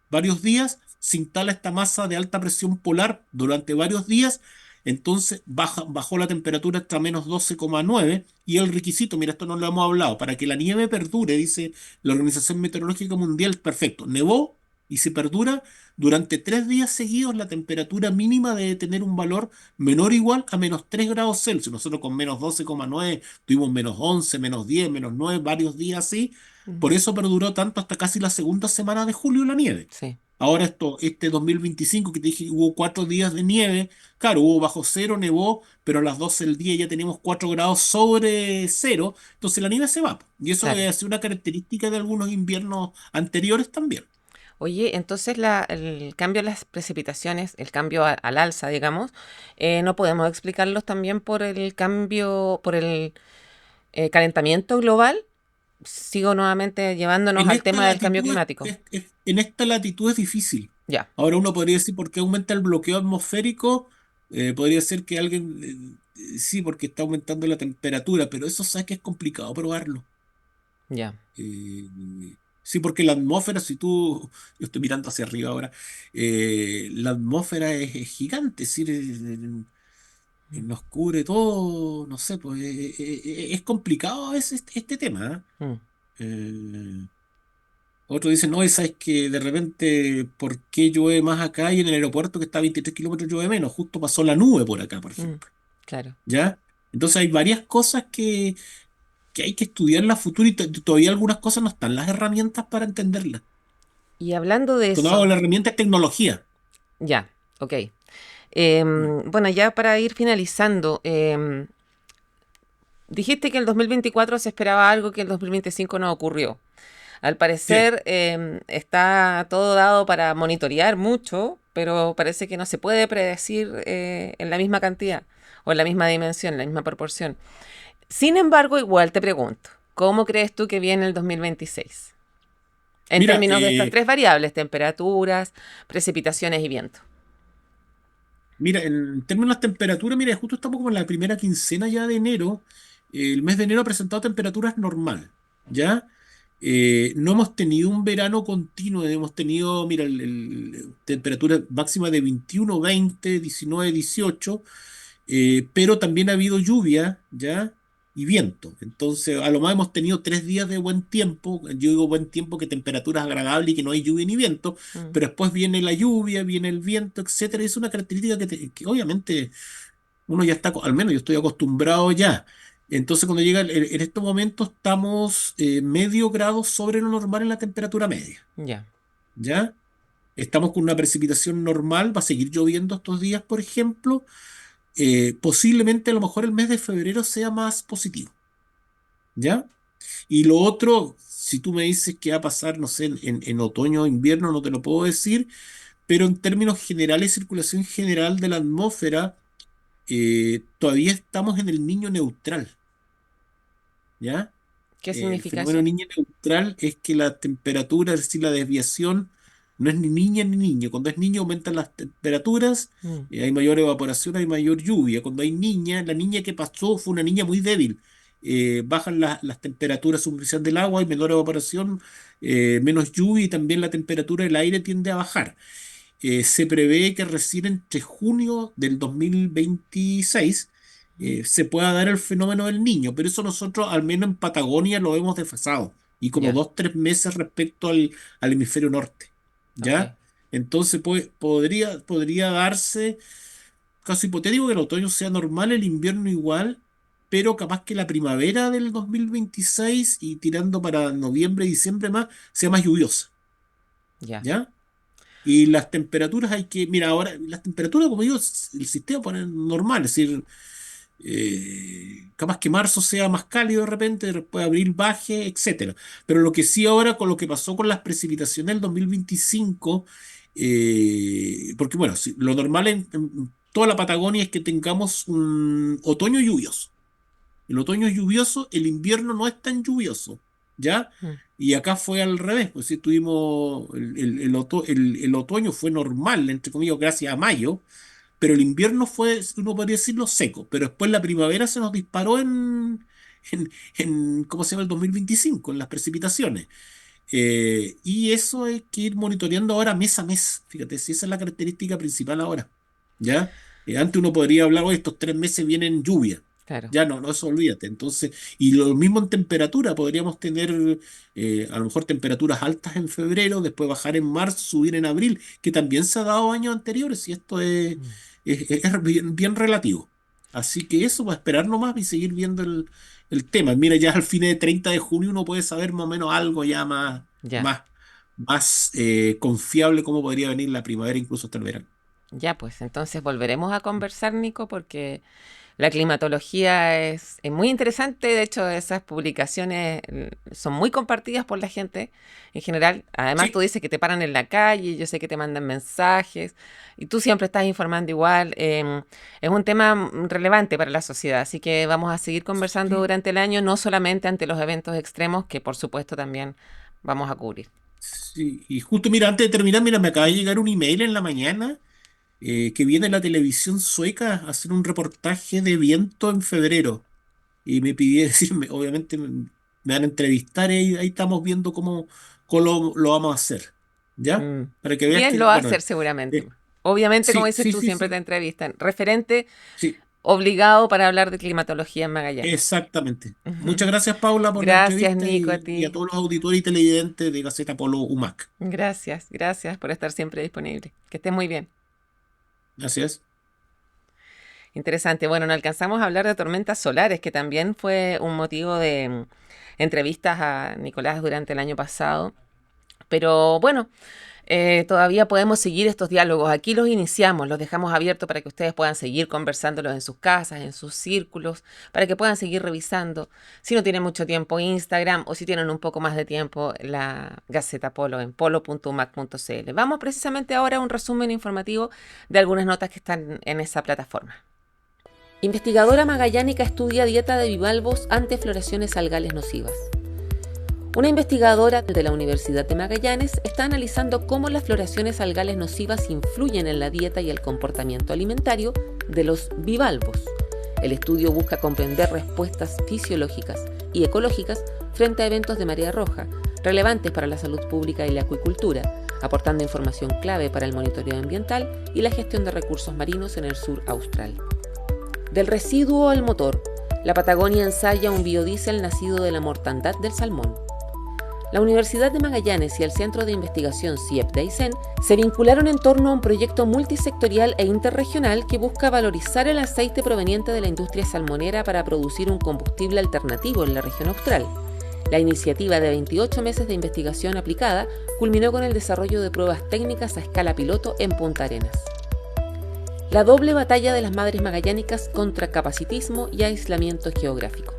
varios días, se instala esta masa de alta presión polar durante varios días, entonces bajó la temperatura hasta -12,9 y el requisito, mira, esto no lo hemos hablado, para que la nieve perdure, dice la Organización Meteorológica Mundial, perfecto, nevó y se perdura durante 3 días seguidos, la temperatura mínima debe tener un valor menor o igual a -3 grados Celsius. Nosotros con -12,9 tuvimos -11, -10, -9, varios días así. Por Ujú. eso perduró tanto hasta casi la segunda semana de julio la nieve. Sí, Ahora este 2025 que te dije, hubo 4 días de nieve, claro, hubo bajo cero, nevó, pero a las 12 del día ya teníamos 4 grados sobre cero, entonces la nieve se va. Y eso claro. es así una característica de algunos inviernos anteriores también. Oye, entonces el cambio en las precipitaciones, el cambio al alza, digamos, ¿no podemos explicarlos también por el cambio, por el calentamiento global? Sigo nuevamente llevándonos En al esta tema del cambio latitud climático. en esta latitud es difícil. Ya, Ahora uno podría decir por qué aumenta el bloqueo atmosférico. Podría ser que alguien, sí, porque está aumentando la temperatura, pero eso sabes que es complicado probarlo. ya. Eh, sí, porque la atmósfera, si tú, yo estoy mirando hacia arriba ahora, la atmósfera es gigante, es decir, Mm, nos cubre todo, no sé, pues es complicado este tema. mm, ¿Eh? Otro dice, no, esa es que de repente, ¿por qué llueve más acá y en el aeropuerto que está a 23 kilómetros llueve menos? Justo pasó la nube por acá, por mm, ejemplo. claro. ¿Ya? Entonces hay varias cosas que hay que estudiar en la futura y todavía algunas cosas no están las herramientas para entenderlas. Y hablando de Cuando hago eso, la herramienta es tecnología. ya, ok. Mm. Bueno, ya para ir finalizando, dijiste que el 2024 se esperaba algo que el 2025 no ocurrió. Al Sí. parecer está todo dado para monitorear mucho, pero parece que no se puede predecir en la misma cantidad o en la misma dimensión, en la misma proporción. Sin embargo, igual te pregunto, ¿cómo crees tú que viene el 2026? En Mira, términos de estas tres variables, temperaturas, precipitaciones y viento. en términos de temperatura, mira, justo estamos como en la primera quincena ya de enero. El mes de enero ha presentado temperaturas normal, ¿ya? No hemos tenido un verano continuo, hemos tenido, mira, temperatura máxima de 21, 20, 19, 18, pero también ha habido lluvia, ¿ya? Y viento. Entonces, a lo más hemos tenido 3 días de buen tiempo. Yo digo buen tiempo, que temperaturas agradables y que no hay lluvia ni viento, Mm, pero después viene la lluvia, viene el viento, etcétera. Es una característica que obviamente uno ya está, al menos yo estoy acostumbrado ya. Entonces, cuando llega, en estos momentos estamos medio grado sobre lo normal en la temperatura media, ya. ¿ya? Estamos con una precipitación normal, va a seguir lloviendo estos días, por ejemplo. Posiblemente a lo mejor el mes de febrero sea más positivo, ¿ya? Y lo otro, si tú me dices qué va a pasar, no sé, en otoño o invierno, no te lo puedo decir, pero en términos generales, circulación general de la atmósfera, todavía estamos en el niño neutral, ¿ya? ¿Qué El significa fenómeno eso? niño neutral es que la temperatura, es decir, la desviación, no es ni niña ni niño. Cuando es niño aumentan las temperaturas, Mm, hay mayor evaporación, hay mayor lluvia. Cuando hay niña, la niña que pasó fue una niña muy débil. Bajan las temperaturas superficiales del agua, hay menor evaporación, menos lluvia y también la temperatura del aire tiende a bajar. Se prevé que recién entre junio del 2026 se pueda dar el fenómeno del niño, pero eso nosotros al menos en Patagonia lo hemos desfasado y como Ya, 2, 3 meses respecto al hemisferio norte, ok, ¿ya? Entonces podría darse, caso hipotético, que el otoño sea normal, el invierno igual, pero capaz que la primavera del 2026 y tirando para noviembre, diciembre más, sea más lluviosa, ya. ¿ya? Y las temperaturas mira, ahora las temperaturas, como digo, el sistema pone normal, es decir, capaz que marzo sea más cálido de repente, después abril baje, etcétera. Pero lo que sí ahora con lo que pasó con las precipitaciones del 2025, porque bueno, lo normal en toda la Patagonia es que tengamos un otoño lluvioso. El otoño es lluvioso, el invierno no es tan lluvioso, ¿ya? Mm. Y acá fue al revés, pues sí tuvimos el otoño fue normal, entre comillas, gracias a mayo, pero el invierno fue, uno podría decirlo, seco, pero después la primavera se nos disparó ¿cómo se llama? El 2025, en las precipitaciones. Y eso hay que ir monitoreando ahora mes a mes, fíjate, si esa es la característica principal ahora, ¿ya? Antes uno podría hablar, hoy estos 3 meses vienen lluvia. Claro. Ya no, eso olvídate. Entonces, y lo mismo en temperatura, podríamos tener a lo mejor temperaturas altas en febrero, después bajar en marzo, subir en abril, que también se ha dado años anteriores, y esto Mm. es bien relativo. Así que eso, va a esperar nomás y seguir viendo el tema. Mira, ya al fin de 30 de junio uno puede saber más o menos algo ya Ya, más, más confiable cómo podría venir la primavera, incluso hasta el verano. ya, pues entonces volveremos a conversar, Nico, porque la climatología es muy interesante. De hecho, esas publicaciones son muy compartidas por la gente en general. Además, tú Sí, dices que te paran en la calle, yo sé que te mandan mensajes y tú siempre estás informando igual. Es un tema relevante para la sociedad, así que vamos a seguir conversando sí, durante el año, no solamente ante los eventos extremos, que por supuesto también vamos a cubrir. sí. Y justo, mira, antes de terminar, mira, me acaba de llegar un email en la mañana que viene la televisión sueca a hacer un reportaje de viento en febrero. Y me pidió decirme, obviamente me van a entrevistar y ahí estamos viendo cómo lo vamos a hacer. ¿Ya? Mm. Para que veas Bien que, lo va a bueno, hacer seguramente. eh, Obviamente, como sí, dices sí, tú, sí, siempre te sí, entrevistan. Referente sí, obligado para hablar de climatología en Magallanes. exactamente. Ujú. Muchas gracias, Paula, por la Gracias, entrevista Nico, a y a ti. todos los auditores y televidentes de Gaceta Polo UMAC. Gracias, gracias por estar siempre disponible. Que estés muy bien. Gracias. Interesante. Bueno, no alcanzamos a hablar de tormentas solares, que también fue un motivo de entrevistas a Nicolás durante el año pasado. Pero bueno, todavía podemos seguir estos diálogos. Aquí los iniciamos, los dejamos abiertos para que ustedes puedan seguir conversándolos en sus casas, en sus círculos, para que puedan seguir revisando. Si no tienen mucho tiempo, Instagram, o si tienen un poco más de tiempo, la Gaceta Polo en polo.umac.cl. Vamos precisamente ahora a un resumen informativo de algunas notas que están en esa plataforma. Investigadora magallánica estudia dieta de bivalvos ante floraciones algales nocivas. Una investigadora de la Universidad de Magallanes está analizando cómo las floraciones algales nocivas influyen en la dieta y el comportamiento alimentario de los bivalvos. El estudio busca comprender respuestas fisiológicas y ecológicas frente a eventos de marea roja, relevantes para la salud pública y la acuicultura, aportando información clave para el monitoreo ambiental y la gestión de recursos marinos en el sur austral. Del residuo al motor, la Patagonia ensaya un biodiesel nacido de la mortandad del salmón. La Universidad de Magallanes y el Centro de Investigación CIEP de Aysén se vincularon en torno a un proyecto multisectorial e interregional que busca valorizar el aceite proveniente de la industria salmonera para producir un combustible alternativo en la región austral. La iniciativa de 28 meses de investigación aplicada culminó con el desarrollo de pruebas técnicas a escala piloto en Punta Arenas. La doble batalla de las madres magallánicas contra capacitismo y aislamiento geográfico.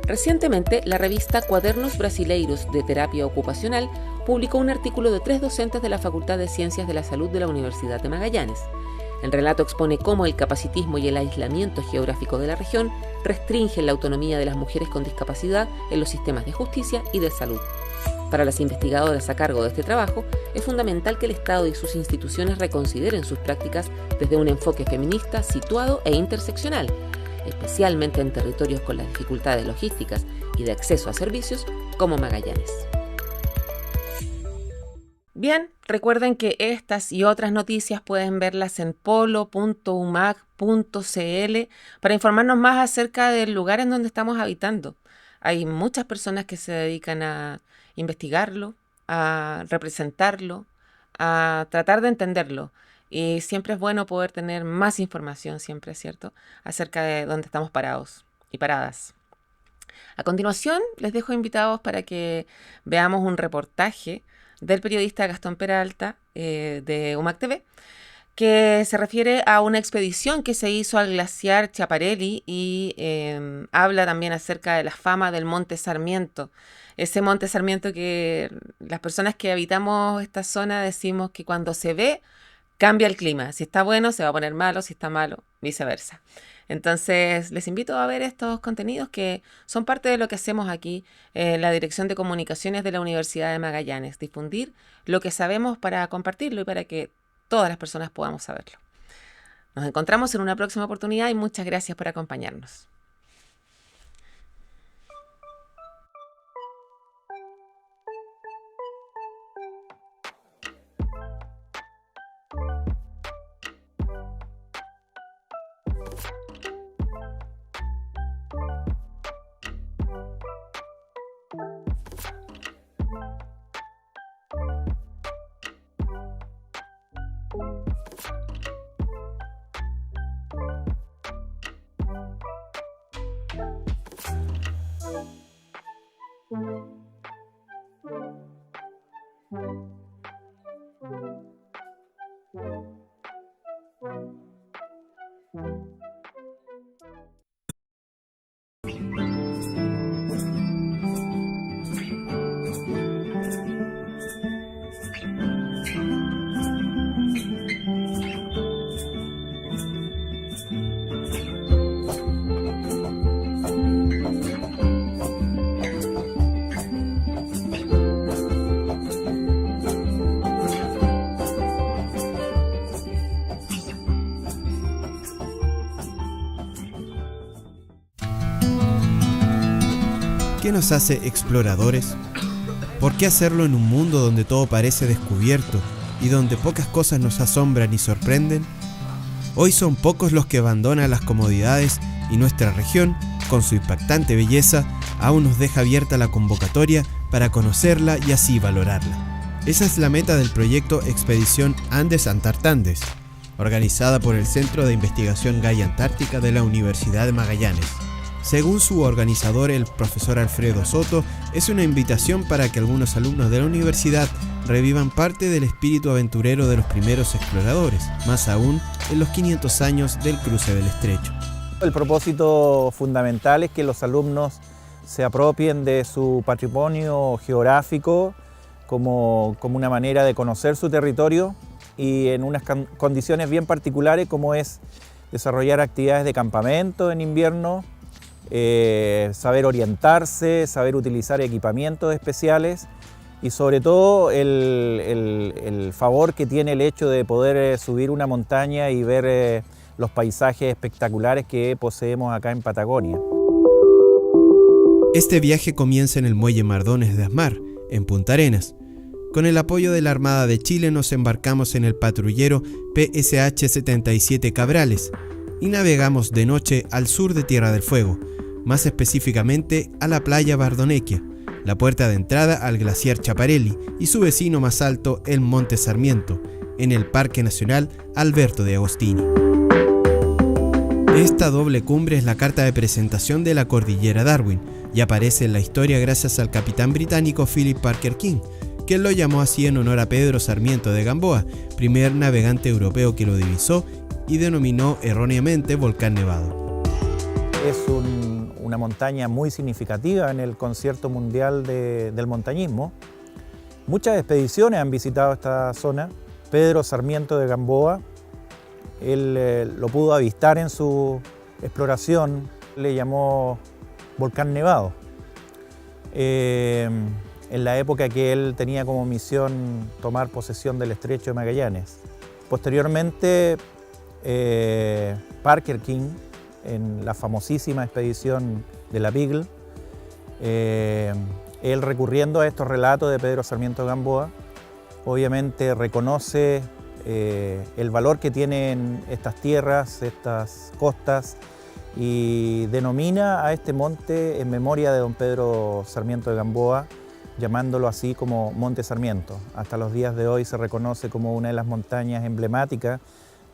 Recientemente, la revista Cuadernos Brasileiros de Terapia Ocupacional publicó un artículo de 3 docentes de la Facultad de Ciencias de la Salud de la Universidad de Magallanes. El relato expone cómo el capacitismo y el aislamiento geográfico de la región restringen la autonomía de las mujeres con discapacidad en los sistemas de justicia y de salud. Para las investigadoras a cargo de este trabajo, es fundamental que el Estado y sus instituciones reconsideren sus prácticas desde un enfoque feminista, situado e interseccional, especialmente en territorios con las dificultades logísticas y de acceso a servicios como Magallanes. Bien, recuerden que estas y otras noticias pueden verlas en polo.umac.cl para informarnos más acerca del lugar en donde estamos habitando. Hay muchas personas que se dedican a investigarlo, a representarlo, a tratar de entenderlo. Y siempre es bueno poder tener más información, siempre es cierto, acerca de dónde estamos parados y paradas. A continuación, les dejo invitados para que veamos un reportaje del periodista Gastón Peralta de UMAC TV, que se refiere a una expedición que se hizo al glaciar Schiaparelli y habla también acerca de la fama del Monte Sarmiento. Ese Monte Sarmiento que las personas que habitamos esta zona decimos que cuando se ve, cambia el clima. Si está bueno, se va a poner malo, si está malo, viceversa. Entonces, les invito a ver estos contenidos que son parte de lo que hacemos aquí en la Dirección de Comunicaciones de la Universidad de Magallanes. Difundir lo que sabemos para compartirlo y para que todas las personas podamos saberlo. Nos encontramos en una próxima oportunidad y muchas gracias por acompañarnos. ¿Qué nos hace exploradores? ¿Por qué hacerlo en un mundo donde todo parece descubierto y donde pocas cosas nos asombran y sorprenden? Hoy son pocos los que abandonan las comodidades y nuestra región, con su impactante belleza, aún nos deja abierta la convocatoria para conocerla y así valorarla. Esa es la meta del proyecto Expedición Andes-Antartandes, organizada por el Centro de Investigación Gaia Antártica de la Universidad de Magallanes. Según su organizador, el profesor Alfredo Soto, es una invitación para que algunos alumnos de la universidad revivan parte del espíritu aventurero de los primeros exploradores, más aún en los 500 años del cruce del estrecho. El propósito fundamental es que los alumnos se apropien de su patrimonio geográfico como una manera de conocer su territorio y en unas condiciones bien particulares, como es desarrollar actividades de campamento en invierno, saber orientarse, saber utilizar equipamientos especiales y sobre todo el favor que tiene el hecho de poder subir una montaña y ver los paisajes espectaculares que poseemos acá en Patagonia. Este viaje comienza en el muelle Mardones de Asmar, en Punta Arenas. Con el apoyo de la Armada de Chile nos embarcamos en el patrullero PSH-77 Cabrales y navegamos de noche al sur de Tierra del Fuego, más específicamente a la playa Bardonequia, la puerta de entrada al glaciar Schiaparelli y su vecino más alto, el Monte Sarmiento, en el Parque Nacional Alberto de Agostini. Esta doble cumbre es la carta de presentación de la cordillera Darwin y aparece en la historia gracias al capitán británico Philip Parker King, quien lo llamó así en honor a Pedro Sarmiento de Gamboa, primer navegante europeo que lo divisó y denominó erróneamente Volcán Nevado. Es una montaña muy significativa en el concierto mundial del montañismo. Muchas expediciones han visitado esta zona. Pedro Sarmiento de Gamboa, él lo pudo avistar en su exploración, le llamó Volcán Nevado. En la época que él tenía como misión tomar posesión del Estrecho de Magallanes. Posteriormente, Parker King, en la famosísima expedición de la Beagle, él recurriendo a estos relatos de Pedro Sarmiento de Gamboa, obviamente reconoce el valor que tienen estas tierras, estas costas, y denomina a este monte en memoria de don Pedro Sarmiento de Gamboa, llamándolo así como Monte Sarmiento. Hasta los días de hoy se reconoce como una de las montañas emblemáticas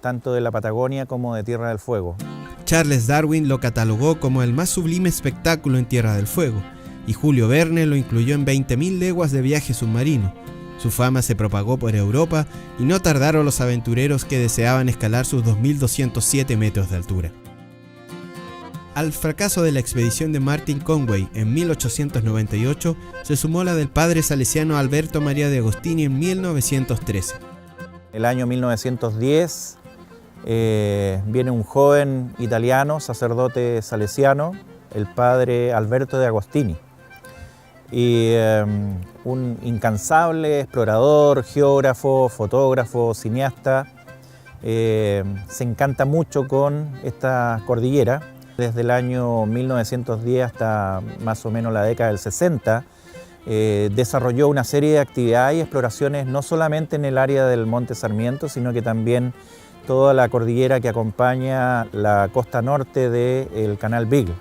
tanto de la Patagonia como de Tierra del Fuego. Charles Darwin lo catalogó como el más sublime espectáculo en Tierra del Fuego, y Julio Verne lo incluyó en 20.000 leguas de viaje submarino. Su fama se propagó por Europa y no tardaron los aventureros que deseaban escalar sus 2.207 metros de altura. Al fracaso de la expedición de Martin Conway en 1898 se sumó la del padre salesiano Alberto María de Agostini en 1913. El año 1910 viene un joven italiano, sacerdote salesiano, el padre Alberto de Agostini, y un incansable explorador, geógrafo, fotógrafo, cineasta, se encanta mucho con esta cordillera. Desde el año 1910 hasta más o menos la década del 60, desarrolló una serie de actividades y exploraciones no solamente en el área del Monte Sarmiento, sino que también toda la cordillera que acompaña la costa norte del Canal Beagle.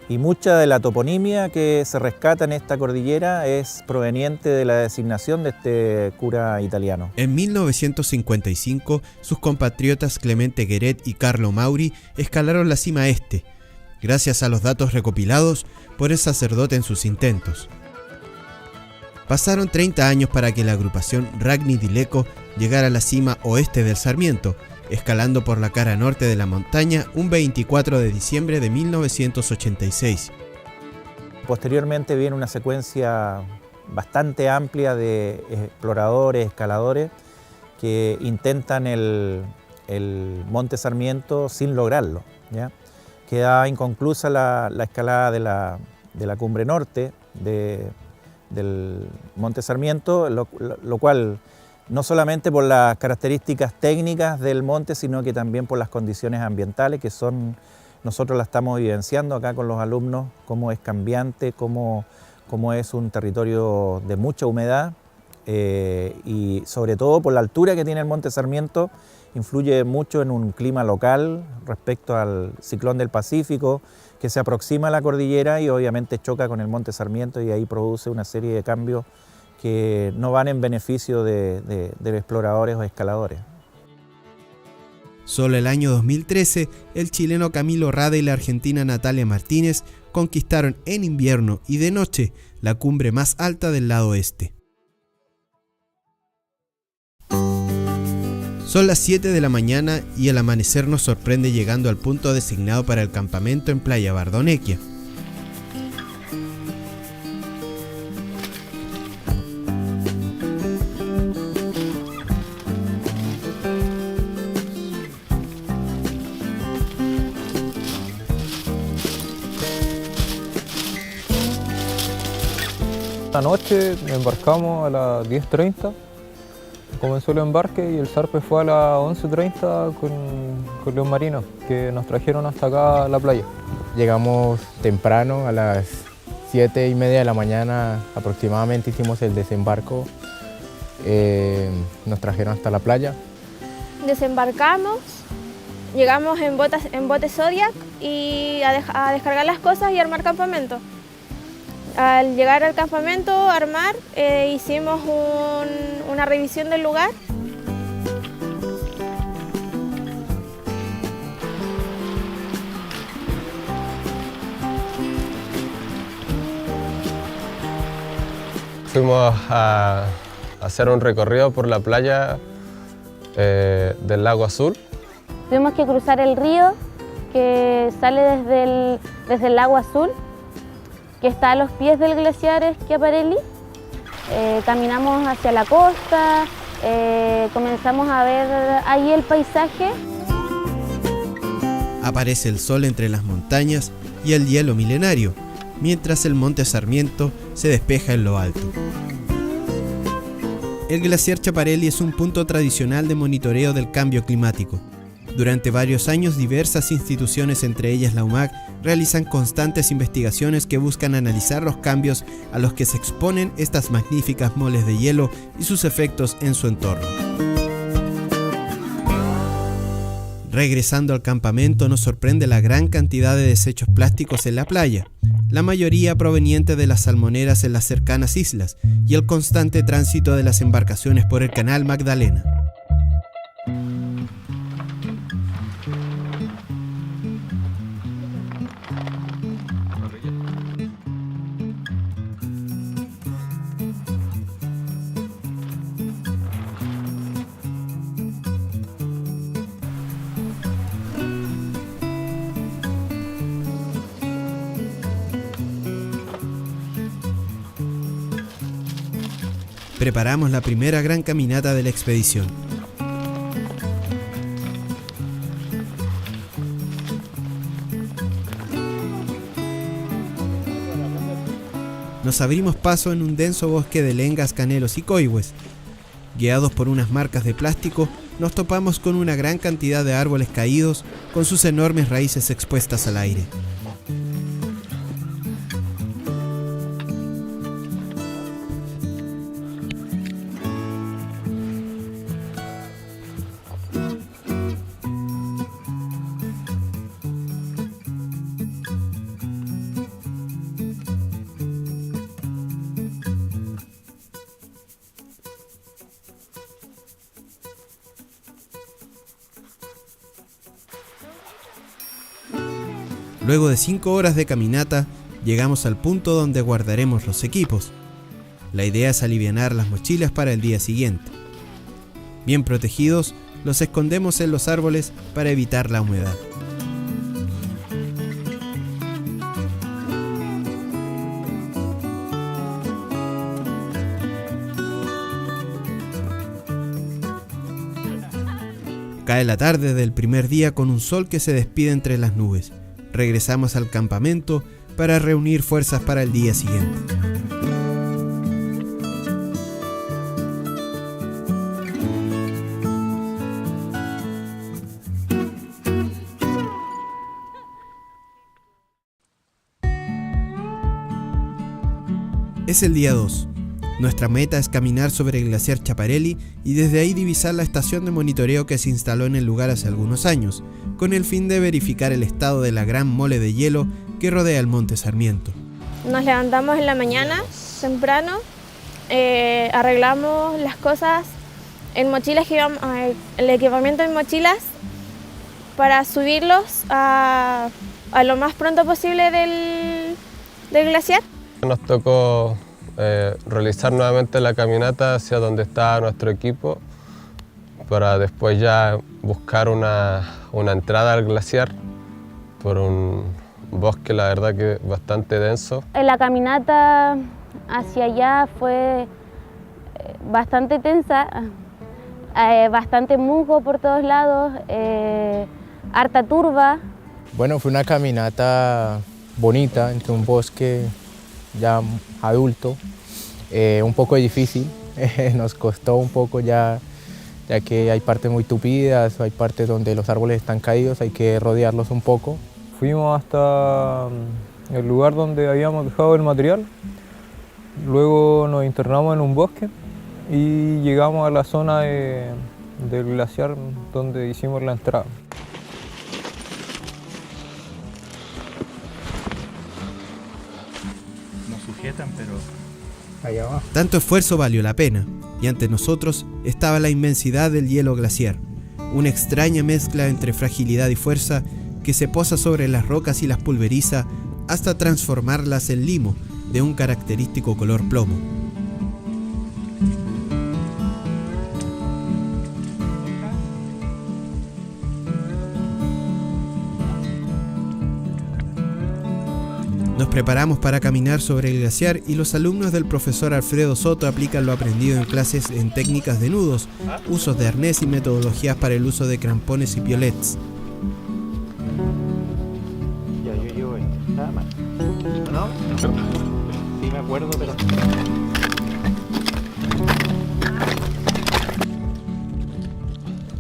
Y mucha de la toponimia que se rescata en esta cordillera es proveniente de la designación de este cura italiano. En 1955, sus compatriotas Clemente Gueret y Carlo Mauri escalaron la cima este, gracias a los datos recopilados por el sacerdote en sus intentos. Pasaron 30 años para que la agrupación Ragni di Lecco llegara a la cima oeste del Sarmiento, escalando por la cara norte de la montaña un 24 de diciembre de 1986. Posteriormente viene una secuencia bastante amplia de exploradores, escaladores, que intentan el Monte Sarmiento sin lograrlo, ¿ya? Queda inconclusa la escalada de la cumbre norte del Monte Sarmiento, lo cual no solamente por las características técnicas del monte, sino que también por las condiciones ambientales que son, nosotros la estamos vivenciando acá con los alumnos, cómo es cambiante, cómo es un territorio de mucha humedad y sobre todo por la altura que tiene el Monte Sarmiento, influye mucho en un clima local respecto al ciclón del Pacífico que se aproxima a la cordillera y obviamente choca con el Monte Sarmiento y ahí produce una serie de cambios que no van en beneficio de exploradores o escaladores. Solo el año 2013, el chileno Camilo Rada y la argentina Natalia Martínez conquistaron en invierno y de noche la cumbre más alta del lado este. Son las 7 de la mañana y el amanecer nos sorprende llegando al punto designado para el campamento en Playa Bardonequia. Esta noche embarcamos a las 10:30, comenzó el embarque y el zarpe fue a las 11:30 con los marinos que nos trajeron hasta acá a la playa. Llegamos temprano, a las 7:30 de la mañana aproximadamente hicimos el desembarco, nos trajeron hasta la playa. Desembarcamos, llegamos en bote Zodiac y a descargar las cosas y armar campamento. Al llegar al campamento, armar, hicimos una revisión del lugar. Fuimos a hacer un recorrido por la playa del Lago Azul. Tuvimos que cruzar el río que sale desde el Lago Azul, que está a los pies del glaciar Schiaparelli. Caminamos hacia la costa, comenzamos a ver ahí el paisaje. Aparece el sol entre las montañas y el hielo milenario, mientras el Monte Sarmiento se despeja en lo alto. El glaciar Schiaparelli es un punto tradicional de monitoreo del cambio climático. Durante varios años, diversas instituciones, entre ellas la UMAC, realizan constantes investigaciones que buscan analizar los cambios a los que se exponen estas magníficas moles de hielo y sus efectos en su entorno. Regresando al campamento, nos sorprende la gran cantidad de desechos plásticos en la playa, la mayoría proveniente de las salmoneras en las cercanas islas y el constante tránsito de las embarcaciones por el Canal Magdalena. Preparamos la primera gran caminata de la expedición. Nos abrimos paso en un denso bosque de lengas, canelos y coihues. Guiados por unas marcas de plástico, nos topamos con una gran cantidad de árboles caídos con sus enormes raíces expuestas al aire. Luego de 5 horas de caminata, llegamos al punto donde guardaremos los equipos. La idea es alivianar las mochilas para el día siguiente. Bien protegidos, los escondemos en los árboles para evitar la humedad. Cae la tarde del primer día con un sol que se despide entre las nubes. Regresamos al campamento para reunir fuerzas para el día siguiente. Es el día 2. Nuestra meta es caminar sobre el glaciar Schiaparelli y desde ahí divisar la estación de monitoreo que se instaló en el lugar hace algunos años, con el fin de verificar el estado de la gran mole de hielo que rodea el Monte Sarmiento. Nos levantamos en la mañana, temprano, arreglamos las cosas en mochilas, el equipamiento en mochilas para subirlos a lo más pronto posible del glaciar. Nos tocó realizar nuevamente la caminata hacia donde estaba nuestro equipo para después ya buscar una entrada al glaciar por un bosque, la verdad que bastante denso. La caminata hacia allá fue bastante tensa, bastante musgo por todos lados, harta turba. Bueno, fue una caminata bonita entre un bosque ya adulto, un poco difícil, nos costó un poco ya que hay partes muy tupidas, hay partes donde los árboles están caídos, hay que rodearlos un poco. Fuimos hasta el lugar donde habíamos dejado el material, luego nos internamos en un bosque y llegamos a la zona del glaciar donde hicimos la entrada. Pero allá abajo. Tanto esfuerzo valió la pena, y ante nosotros estaba la inmensidad del hielo glaciar, una extraña mezcla entre fragilidad y fuerza que se posa sobre las rocas y las pulveriza hasta transformarlas en limo de un característico color plomo. Nos preparamos para caminar sobre el glaciar y los alumnos del profesor Alfredo Soto aplican lo aprendido en clases en técnicas de nudos, usos de arnés y metodologías para el uso de crampones y piolets. Ya, yo llevo nada más. ¿No? Sí me acuerdo, pero...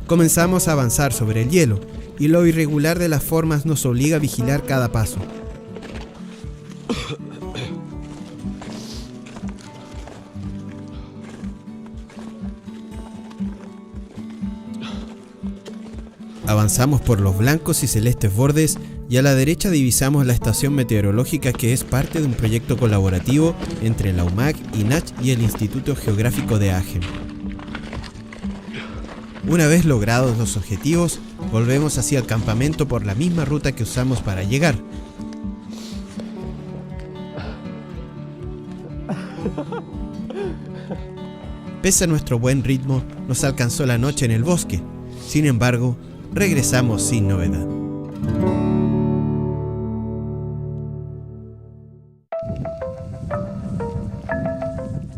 Comenzamos a avanzar sobre el hielo, y lo irregular de las formas nos obliga a vigilar cada paso. Avanzamos por los blancos y celestes bordes y a la derecha divisamos la estación meteorológica, que es parte de un proyecto colaborativo entre la UMAC, INACH y el Instituto Geográfico de Agen. Una vez logrados los objetivos, volvemos hacia el campamento por la misma ruta que usamos para llegar. Pese a nuestro buen ritmo, nos alcanzó la noche en el bosque. Sin embargo, regresamos sin novedad.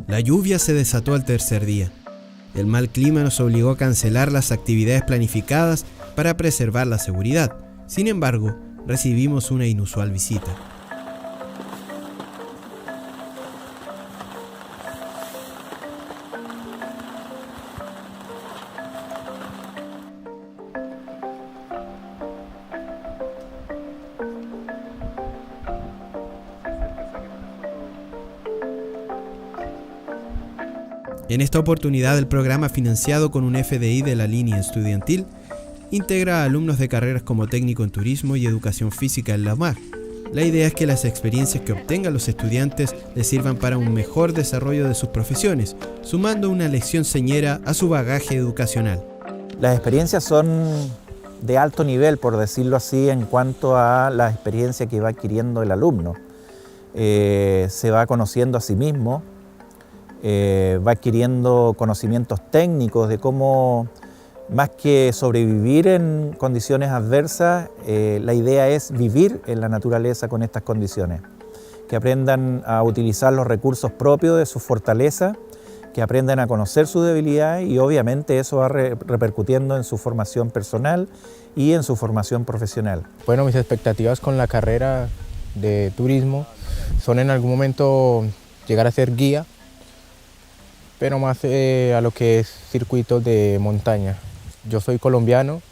La lluvia se desató al tercer día. El mal clima nos obligó a cancelar las actividades planificadas para preservar la seguridad. Sin embargo, recibimos una inusual visita. En esta oportunidad, el programa, financiado con un FDI de la línea estudiantil, integra a alumnos de carreras como técnico en turismo y educación física en la UMAC. La idea es que las experiencias que obtengan los estudiantes les sirvan para un mejor desarrollo de sus profesiones, sumando una lección señera a su bagaje educacional. Las experiencias son de alto nivel, por decirlo así, en cuanto a la experiencia que va adquiriendo el alumno. Se va conociendo a sí mismo, va adquiriendo conocimientos técnicos de cómo, más que sobrevivir en condiciones adversas, la idea es vivir en la naturaleza con estas condiciones, que aprendan a utilizar los recursos propios de sus fortalezas, que aprendan a conocer su debilidad, y obviamente eso va repercutiendo en su formación personal y en su formación profesional. Bueno, mis expectativas con la carrera de turismo son en algún momento llegar a ser guía, pero más a lo que es circuitos de montaña. Yo soy colombiano,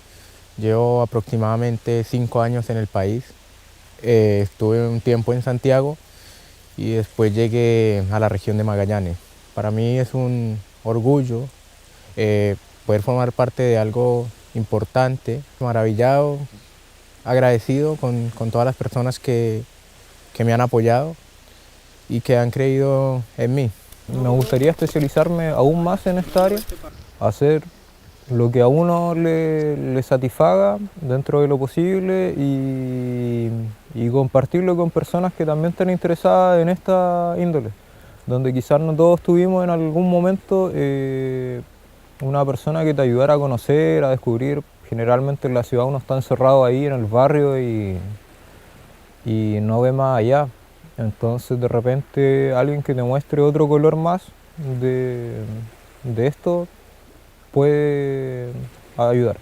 llevo aproximadamente 5 años en el país. Estuve un tiempo en Santiago y después llegué a la región de Magallanes. Para mí es un orgullo poder formar parte de algo importante, maravillado, agradecido con todas las personas que me han apoyado y que han creído en mí. Me gustaría especializarme aún más en esta área, hacer lo que a uno le satisfaga dentro de lo posible y compartirlo con personas que también estén interesadas en esta índole, donde quizás no todos tuvimos en algún momento una persona que te ayudara a conocer, a descubrir. Generalmente en la ciudad uno está encerrado ahí en el barrio y no ve más allá. Entonces de repente alguien que te muestre otro color más de esto puede ayudar.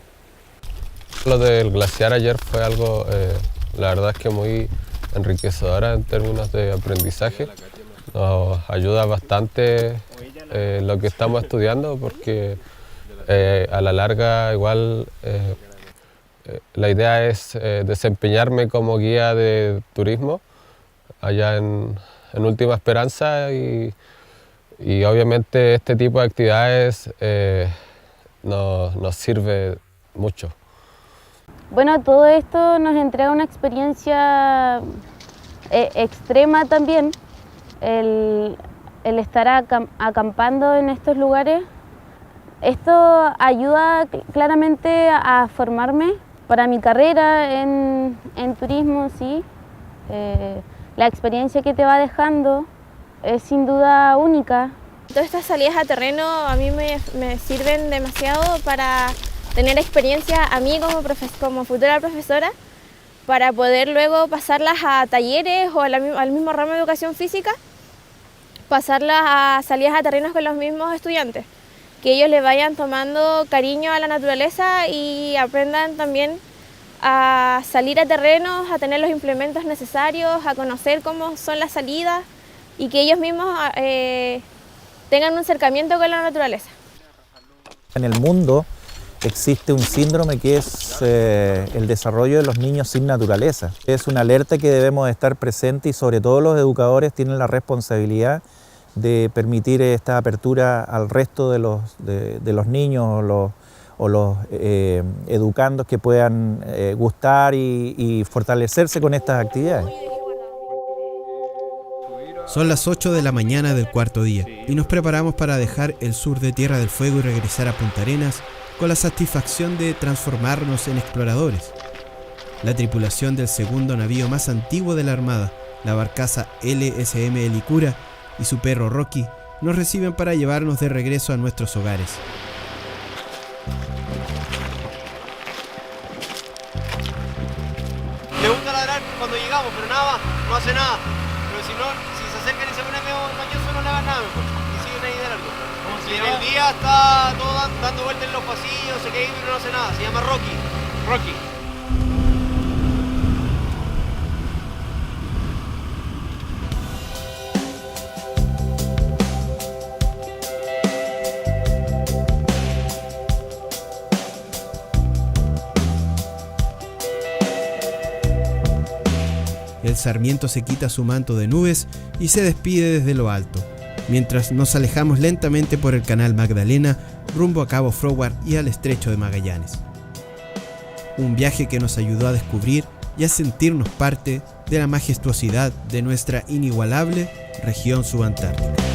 Lo del glaciar ayer fue algo, la verdad es que muy enriquecedora en términos de aprendizaje. Nos ayuda bastante lo que estamos estudiando, porque a la larga igual la idea es desempeñarme como guía de turismo allá en Última Esperanza, y obviamente este tipo de actividades nos sirve mucho. Bueno, todo esto nos entrega una experiencia extrema también, el estar acampando en estos lugares. Esto ayuda claramente a formarme para mi carrera en turismo, sí. La experiencia que te va dejando es sin duda única. Todas estas salidas a terreno a mí me sirven demasiado para tener experiencia a mí como futura profesora, para poder luego pasarlas a talleres o al mismo ramo de educación física, pasarlas a salidas a terrenos con los mismos estudiantes, que ellos le vayan tomando cariño a la naturaleza y aprendan también a salir a terrenos, a tener los implementos necesarios, a conocer cómo son las salidas y que ellos mismos tengan un acercamiento con la naturaleza. En el mundo existe un síndrome que es el desarrollo de los niños sin naturaleza. Es una alerta que debemos estar presentes y sobre todo los educadores tienen la responsabilidad de permitir esta apertura al resto de los niños o los educandos que puedan gustar y fortalecerse con estas actividades. Son las 8 de la mañana del cuarto día y nos preparamos para dejar el sur de Tierra del Fuego y regresar a Punta Arenas con la satisfacción de transformarnos en exploradores. La tripulación del segundo navío más antiguo de la Armada, la barcaza LSM Helicura, y su perro Rocky nos reciben para llevarnos de regreso a nuestros hogares. Le gusta ladrar cuando llegamos, pero nada más, no hace nada. Pero si se acercan y se ponen medio mañosos, no le hagan nada mejor. Y siguen ahí de largo. Si en el día está todo dando vueltas en los pasillos, se queda ahí pero no hace nada. Se llama Rocky. Rocky. El Sarmiento se quita su manto de nubes y se despide desde lo alto, mientras nos alejamos lentamente por el canal Magdalena rumbo a Cabo Froward y al Estrecho de Magallanes. Un viaje que nos ayudó a descubrir y a sentirnos parte de la majestuosidad de nuestra inigualable región subantártica.